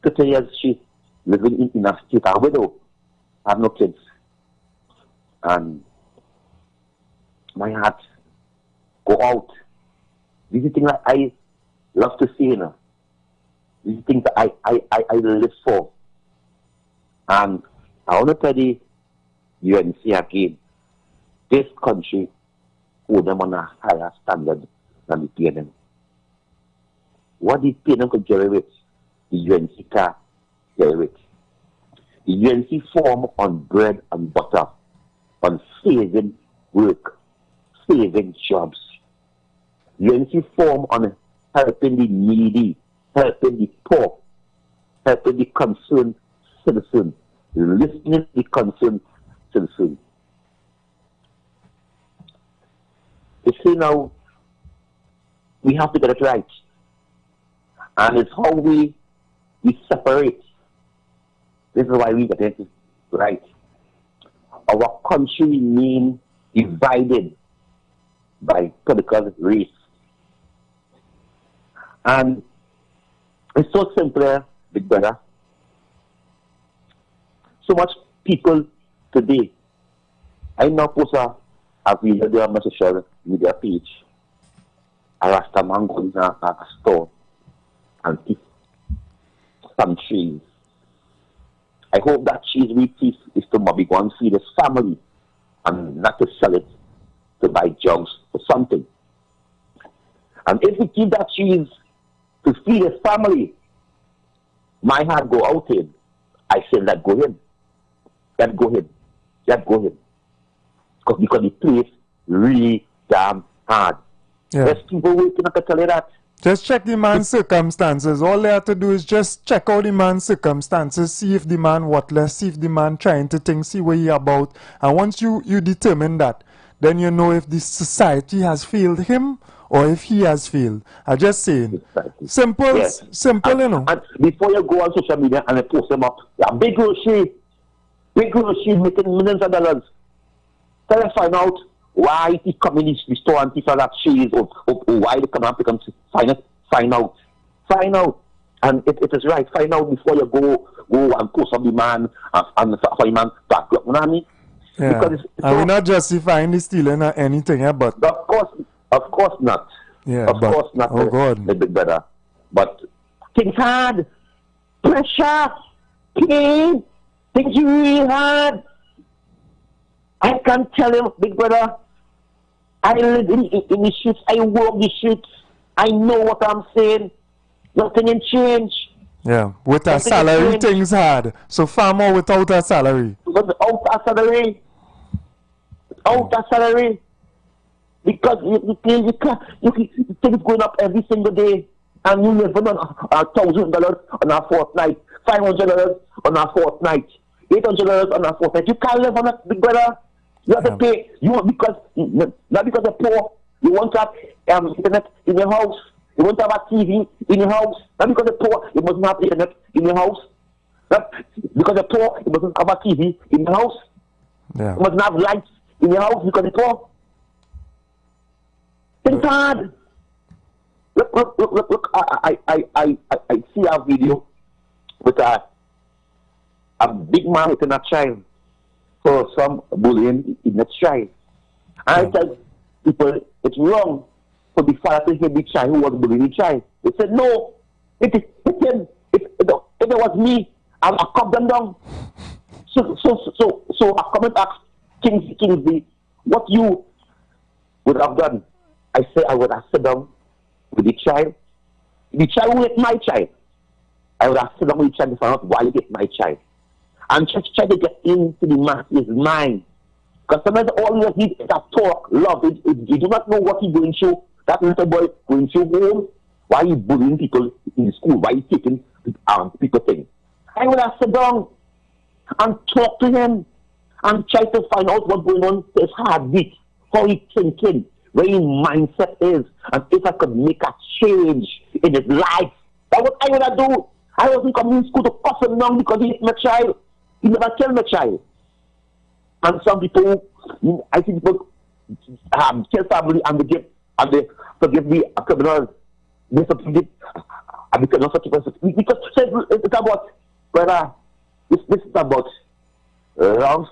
30 years, she living in a state, a widow, have no kids. And my heart go out. These are things that I love to see, you know. These are things that I live for. And I want to tell the UNC again, this country hold them on a higher standard than the PNM. What the PNM could generate, the UNC can generate. The UNC form on bread and butter, on saving work, saving jobs. UNC form on helping the needy, helping the poor, helping the concerned citizen, listening to the concerned citizen. You see now, we have to get it right. And it's how we separate. This is why we get it right. Our country remains divided by political race. And it's so simple, big brother. So much people today. I now post a video on my social media page. A Rasta man goes in a store and pick some cheese. I hope that cheese we pick is to maybe go and feed his family and not to sell it to buy jugs or something. And if we keep that cheese to feed his family, my heart go out in. I say, let go him. Let go him. Let go him. Because the place really damn hard. Yeah. There's people waiting to tell you that. Just check the man's circumstances. All they have to do is just check out the man's circumstances, see if the man worthless, see if the man trying to think, see what he about. And once you determine that, then you know if the society has failed him or if he has failed. I'm just saying. Exactly. Simple, yes. Simple, you know. And before you go on social media and you post them up, big grocery making millions of dollars. Tell them find out why he come in the store and he sell that cheese or why they come and pick them. Find out. And it is right. Find out before you go and post up the man and for the man back up. You know what I mean? Yeah. Because and we're not justifying the stealing or anything, but of course not. Yeah, of course not. Oh God, a bit better. But things hard, pressure, pain, things really hard. I can tell him, big brother. I live in the streets. I walk the streets. I know what I'm saying. Nothing in change. Yeah, with a salary, things hard. So farmer without a salary. Without a salary. Because you things going up every single day. And you live on $1,000 on a fortnight, $500 on a fortnight, $800 on a fortnight. You can't live on that, big brother. You have to pay. Not because you're poor. You want to have internet in your house. You want to have a TV in your house. Not because you're poor, you mustn't have internet in your house. Not because you're poor, you mustn't have a TV in your house. Yeah. You mustn't have lights in your house because you're poor. It's hard. Look. I see a video with a big man hitting a child for some bullying in the child. And I tell people it's wrong for the father to hit the child who was bullying the child. They said, no, it is him. If it was me, I'll cut them down. So I come and ask Kingsley, what you would have done? I said I would have sat down with the child. The child who hit my child. I would have sat down with the child to find out why he hit my child. And just try to get into the man's mind. Because sometimes all you need is a talk, love. You do not know what he's going through. That little boy going through home. Why he bullying people in school? Why he taking people things? I would have sat down and talk to him and try to find out what's going on to his heartbeat, how he's thinking, where his mindset is, and if I could make a change in his life. That's what I would have do. I wasn't coming to school to cuss him down because he hit my child. He never killed my child. And some people, I see people kill family and they forgive me a criminal. They forgive it and because not such a person. Because it's about, brother, this is about love.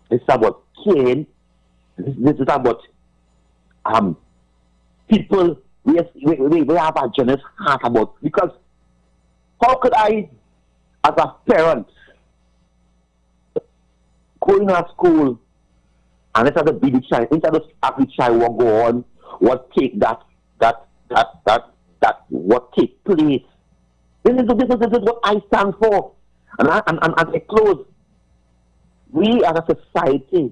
It's about care. This is about people we have a generous heart about. Because how could I, as a parent, go in a school and let's have a baby child, instead of every child will go on, what take that what take place. This is what I stand for. And I close. We as a society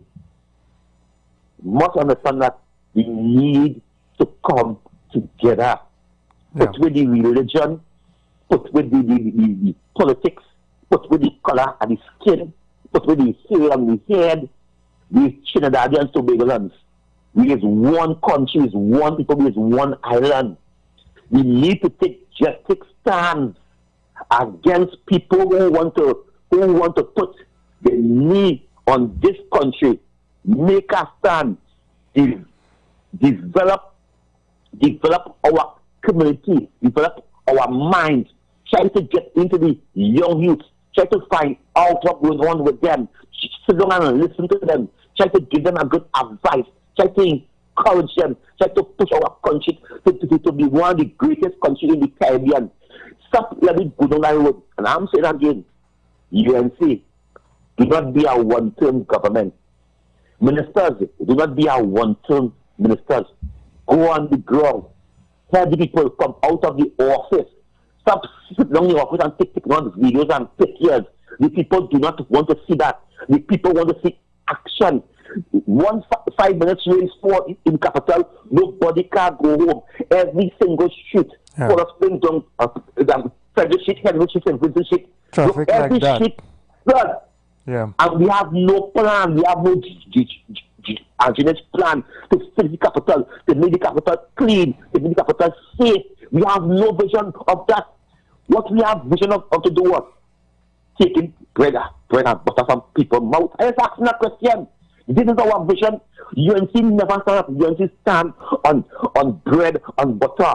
must understand that we need to come together. Put with the religion, put with the politics, put with the color and the skin, put with the hair on the head, these Trinidadians, Tobagonians. We is one country, is one people, we is one island. We need to take drastic stands against people who want to put the knee on this country, make a stand, develop our community, develop our mind, try to get into the young youth, try to find out what's going on with them, sit down and listen to them, try to give them a good advice, try to encourage them, try to push our country to be one of the greatest countries in the Caribbean. Stop letting go down that road. And I'm saying again, UNC, do not be a one-term government. Ministers, do not be a one-term ministers. Go on the ground. Tell the people, come out of the office. Stop sitting down in the office and taking on videos and pictures. The people do not want to see that. The people want to see action. 5 minutes rain fall in capital, nobody can go home. Every single street, for us bring down Federal Street, Henry Street, and Vincent Street. Traffic every like that. Street, flood. Yeah. And we have no plan. We have no engineer's plan to fix the capital, to make the capital clean, to make the capital safe. We have no vision of that. What we have vision of to do what? Taking bread and butter from people's mouth. I just asking that question. This is our vision. UNC never stand up. UNC stand on bread and butter,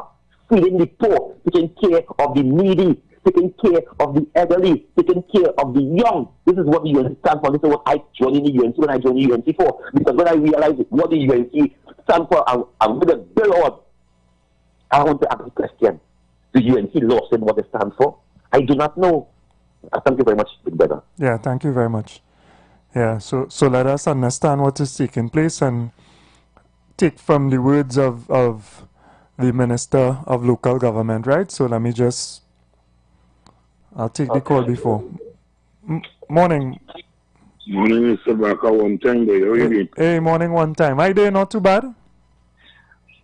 feeding the poor, taking care of the needy, taking care of the elderly, taking care of the young. This is what the UNC stands for. This is what I joined in the UNC when I joined the UNC for. Because when I realized what the UNC stands for, I'm with a bill on. I want to ask a question. The UNC lost in what it stands for? I do not know. Thank you very much, Big Brother. Yeah, thank you very much. Yeah, so let us understand what is taking place and take from the words of the Minister of Local Government, right? So let me just, I'll take the call before. Morning. Morning, Mr. Baka, one time there. How are you doing? Hey, morning, one time. Hi there, not too bad?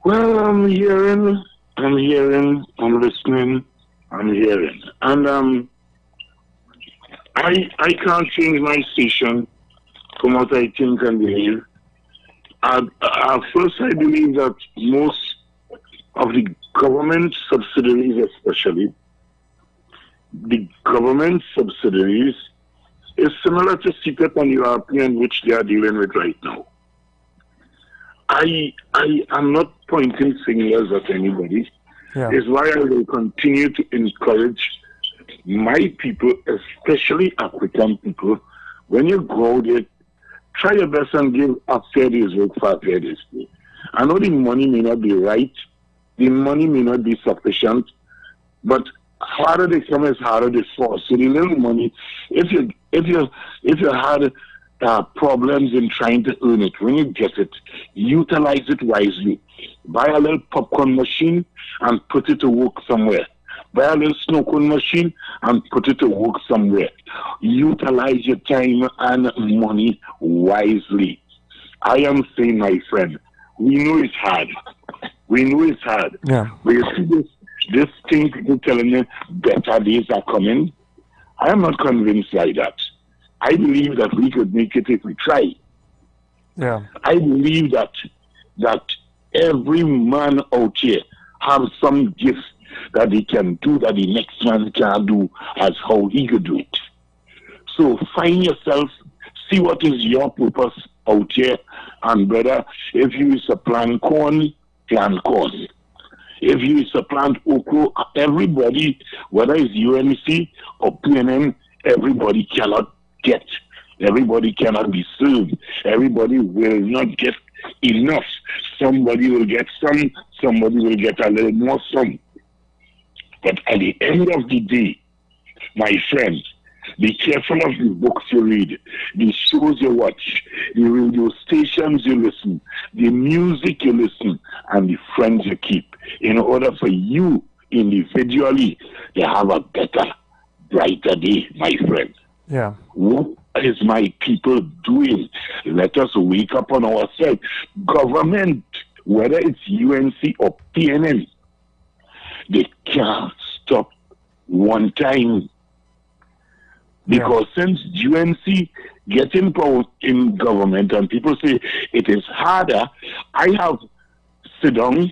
Well, I'm hearing, I'm listening, I'm hearing. And I can't change my station from what I think and believe. First, I believe that most of the government subsidiaries, especially, the government subsidiaries is similar to CPEP and European, which they are dealing with right now. I am not pointing fingers at anybody. Yeah. It's why I will continue to encourage my people, especially African people, when you go there, try your best and give a fair day's work for a fair day's pay. I know the money may not be right, the money may not be sufficient, but harder they come is harder they fall. So the little money, if you had problems in trying to earn it, when you get it, utilize it wisely. Buy a little popcorn machine and put it to work somewhere. Buy a little snow cone machine and put it to work somewhere. Utilize your time and money wisely. I am saying, my friend, we know it's hard. We know it's hard. Yeah. But you see this thing people telling you better days are coming. I am not convinced like that. I believe that we could make it if we try. Yeah. I believe that every man out here have some gifts that he can do that the next man can't do as how he could do it. So find yourself, see what is your purpose out here, and brother, if you is a plant corn, plant corn. If you is a plant okra, everybody, whether it's UNC or PNM, everybody cannot get. Everybody cannot be served. Everybody will not get enough. Somebody will get some, somebody will get a little more some. But at the end of the day, my friend, be careful of the books you read, the shows you watch, the radio stations you listen, the music you listen, and the friends you keep, in order for you individually to have a better, brighter day, my friend. Yeah. What is my people doing? Let us wake up on ourselves. Government, whether it's UNC or PNM, they can't stop one time. Because since UNC gets involved in government and people say it is harder, I have sit down,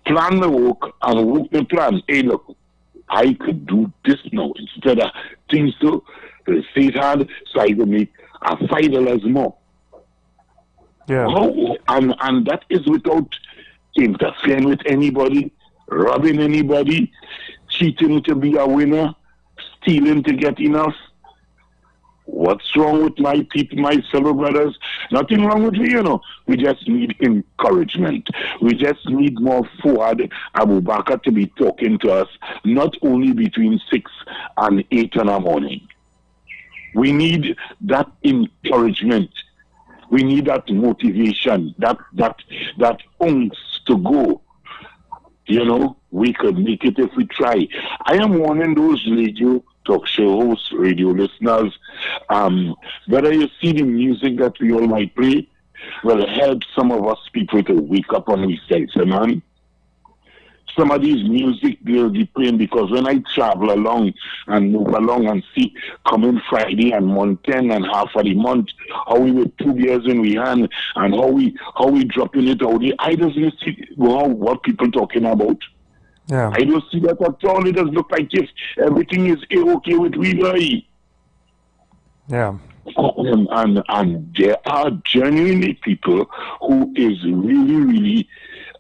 plan the work, and work the plan. Hey, look, I could do this now instead of things so say it hard, so I could make $5 more. Yeah. And that is without interfering with anybody, robbing anybody, cheating to be a winner, stealing to get enough. What's wrong with my people, my fellow brothers? Nothing wrong with me, We just need encouragement. We just need more Fuad Abu Bakr to be talking to us, not only between 6 and 8 in the morning. We need that encouragement. We need that motivation, that oomph to go. We could make it if we try. I am warning those radio talk show hosts, radio listeners, whether you see the music that we all might play will help some of us people to wake up on these sides, man. Some of these music they'll be playing because when I travel along and move along and see coming Friday and month 10 and half of the month, how we with 2 years in we hand and how we dropping it out there, I don't see what people talking about. Yeah. I don't see that at all. It does look like if everything is okay with we guy. Yeah. And there are genuinely people who is really, really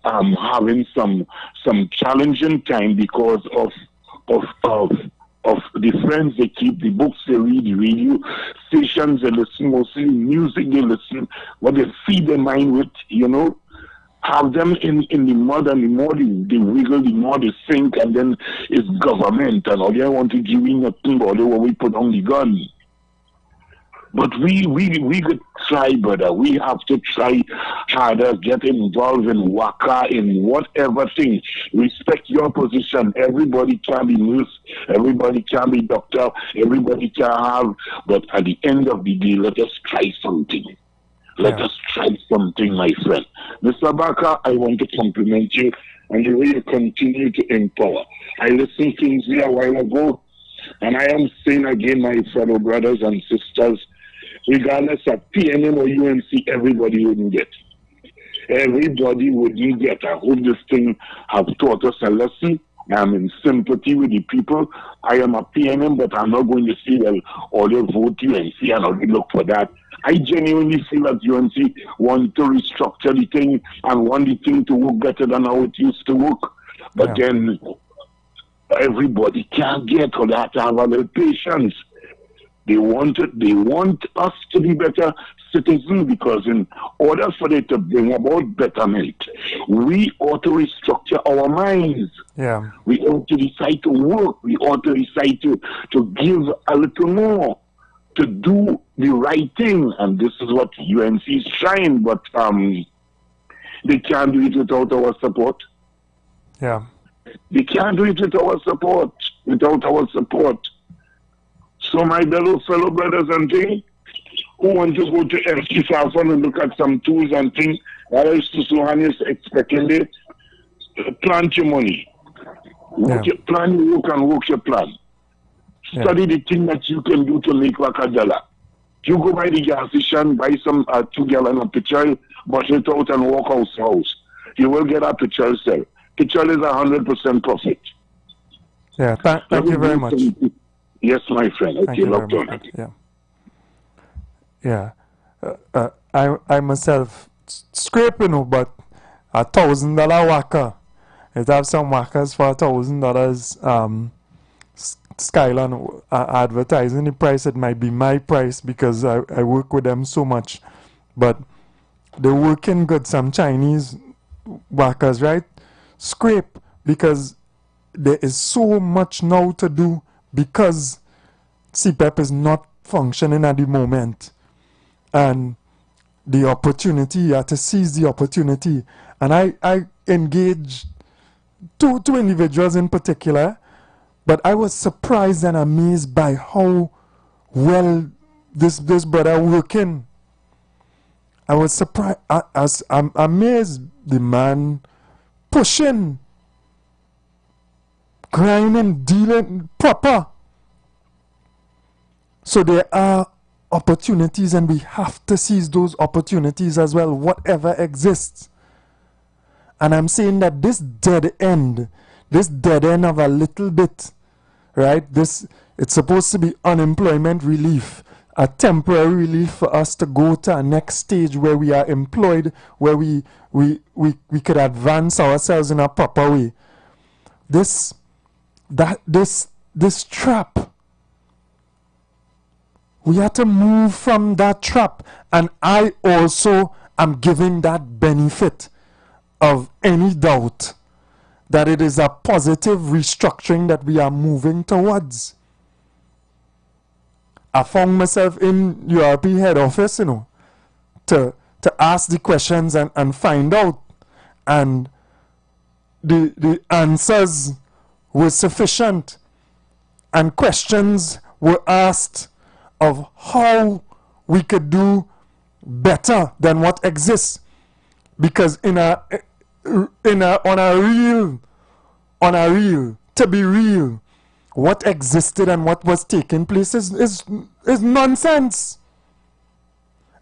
having some challenging time because of the friends they keep, the books they read, the radio stations they listen, mostly music they listen, what they feed their mind with, have them in the mud, and the more they wiggle, the more they sink, and then it's government, and all they want to give in nothing but what we put on the gun. But we could try, brother. We have to try harder, get involved in waka, in whatever thing. Respect your position. Everybody can be nurse, everybody can be doctor, everybody can have, but at the end of the day, let us try something. Let us try something, my friend. Mr. Barker, I want to compliment you on the way you continue to empower. I listened to things here a while ago, and I am saying again, my fellow brothers and sisters, regardless of PNM or UNC, everybody wouldn't get. Everybody wouldn't get. I hope this thing have taught us a lesson. I'm in sympathy with the people. I am a PNM, but I'm not going to say, well, all you vote UNC and I'll look for that. I genuinely feel that UNC want to restructure the thing and want the thing to work better than how it used to work. But then everybody can't get, or they have to have a little patience. They want us to be better citizens, because in order for it to bring about betterment, we ought to restructure our minds. Yeah. We ought to decide to work. We ought to decide to give a little more, to do the right thing. And this is what UNC is trying, but they can't do it without our support. Yeah. They can't do it without our support. So my fellow brothers and things who want to go to FC Falcon and look at some tools and things, that is to Suhanis expecting it, plant your money. Plan your work and work your plan. Study the thing that you can do to make like $1. You go by the gas station, buy some 2 gallon of petrol, bust it out and walk house to house. You will get a petrol cell. Petrol is 100% profit. Yeah, thank you very much. Yes, my friend. Thank you very much. Yeah. I myself scrape, but $1,000 waka. It have some wakas for $1,000. Skyline advertising the price. It might be my price because I work with them so much, but they're working good. Some Chinese wakas, right? Scrape, because there is so much now to do, because CPEP is not functioning at the moment, and the opportunity, you have to seize the opportunity. And I engaged two individuals in particular, but I was surprised and amazed by how well this brother working. I was surprised. I'm amazed. The man pushing, grinding, dealing proper. So there are opportunities, and we have to seize those opportunities as well, whatever exists. And I'm saying that this dead end of a little bit, right? It's supposed to be unemployment relief, a temporary relief for us to go to a next stage where we are employed, where we could advance ourselves in a proper way. This trap, we have to move from that trap. And I also am giving that benefit of any doubt that it is a positive restructuring that we are moving towards. I found myself in URP head office, to ask the questions and find out. And the answers were sufficient. And questions were asked of how we could do better than what exists. Because on a real, to be real, what existed and what was taking place is nonsense.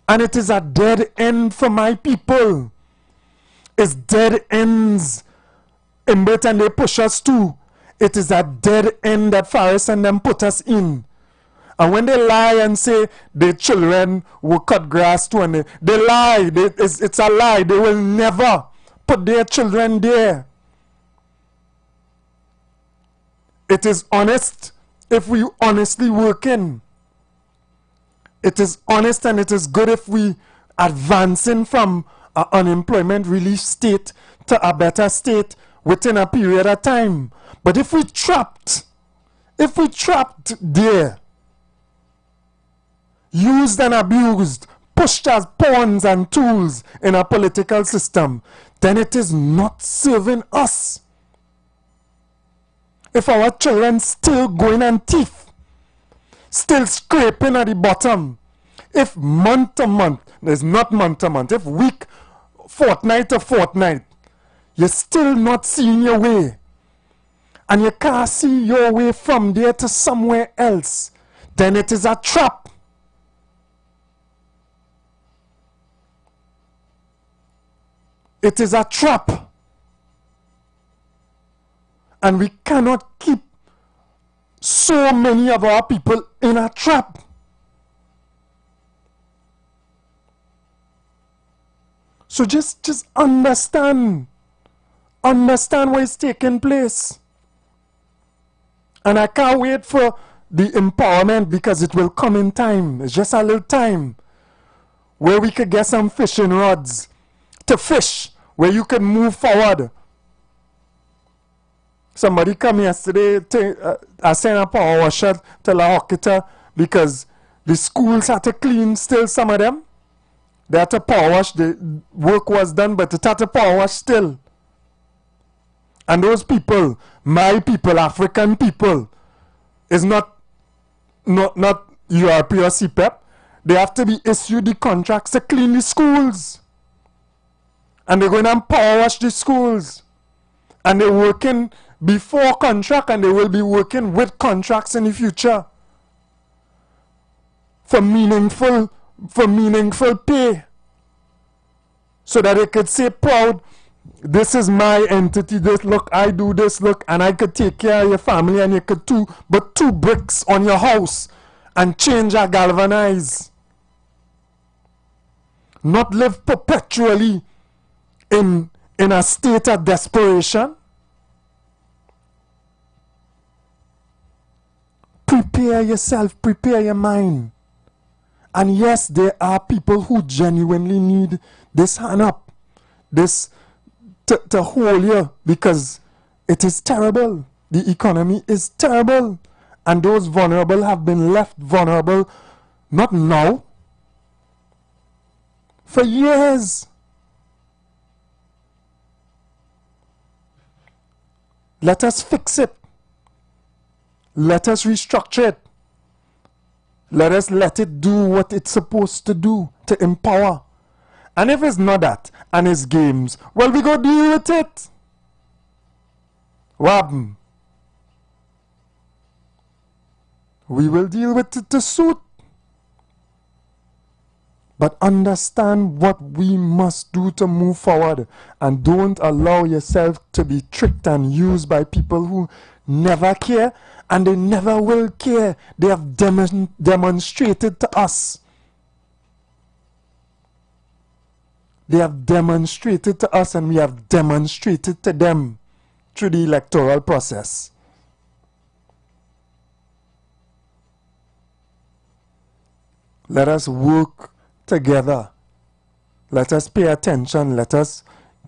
And it is a dead end for my people. It's dead ends in Britain they push us to. It is a dead end that Faris and them put us in. And when they lie and say their children will cut grass too, and they lie. It's a lie. They will never put their children there. It is honest if we honestly work in. It is honest and it is good if we advancing from an unemployment relief state to a better state within a period of time. But if we trapped there, used and abused, pushed as pawns and tools in a political system, then it is not serving us. If our children still going and thief, still scraping at the bottom, if month to month, there's not month to month, if week, fortnight to fortnight, you're still not seeing your way, and you can't see your way from there to somewhere else, then it is a trap. It is a trap. And we cannot keep so many of our people in a trap. So just understand what is taking place. And I can't wait for the empowerment, because it will come in time. It's just a little time where we could get some fishing rods to fish, where you can move forward. Somebody come yesterday, I sent a power washer to La Hockita because the schools had to clean still, some of them. They had to power wash, the work was done, but it had to power wash still. And those people, my people, African people, is not URP or CPEP. They have to be issued the contracts to clean the schools. And they're going and power wash the schools. And they're working before contract, and they will be working with contracts in the future for meaningful pay, so that they could say proud, this is my entity, this, look, I do this, look, and I could take care of your family, and you could put 2 bricks on your house and change or galvanize. Not live perpetually in a state of desperation. Prepare yourself, prepare your mind. And yes, there are people who genuinely need this hand up, this to hold you, because it is terrible. The economy is terrible. And those vulnerable have been left vulnerable, not now, for years. Let us fix it. Let us restructure it. Let us let it do what it's supposed to do, to empower. And if it's not that, and it's games, well, we go deal with it. What happened? We will deal with it to suit. But understand what we must do to move forward, and don't allow yourself to be tricked and used by people who never care, and they never will care. They have demonstrated to us. They have demonstrated to us, and we have demonstrated to them through the electoral process. Let us work together. Let us pay attention. Let us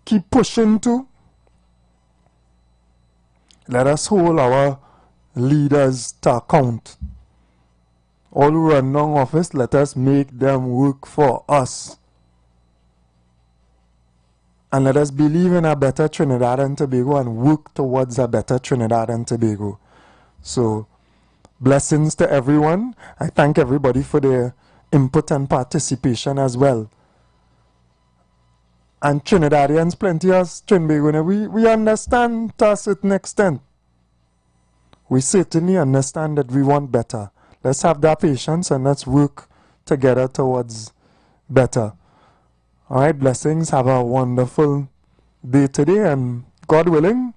keep pushing too. Let us hold our leaders to account. All who run down office, let us make them work for us. And let us believe in a better Trinidad and Tobago and work towards a better Trinidad and Tobago. So, blessings to everyone. I thank everybody for their input and participation as well. And Trinidadians, plenty of Trinbago, we understand to a certain extent. We certainly understand that we want better. Let's have that patience and let's work together towards better. All right, blessings. Have a wonderful day today, and God willing,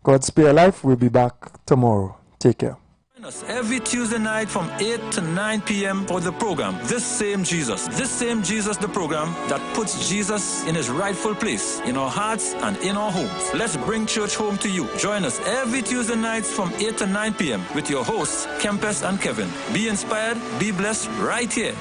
God spare life, we'll be back tomorrow. Take care. Join us every Tuesday night from 8 to 9 p.m. for the program, This Same Jesus. This Same Jesus, the program that puts Jesus in his rightful place in our hearts and in our homes. Let's bring church home to you. Join us every Tuesday nights from 8 to 9 p.m. with your hosts, Kempes and Kevin. Be inspired, be blessed right here.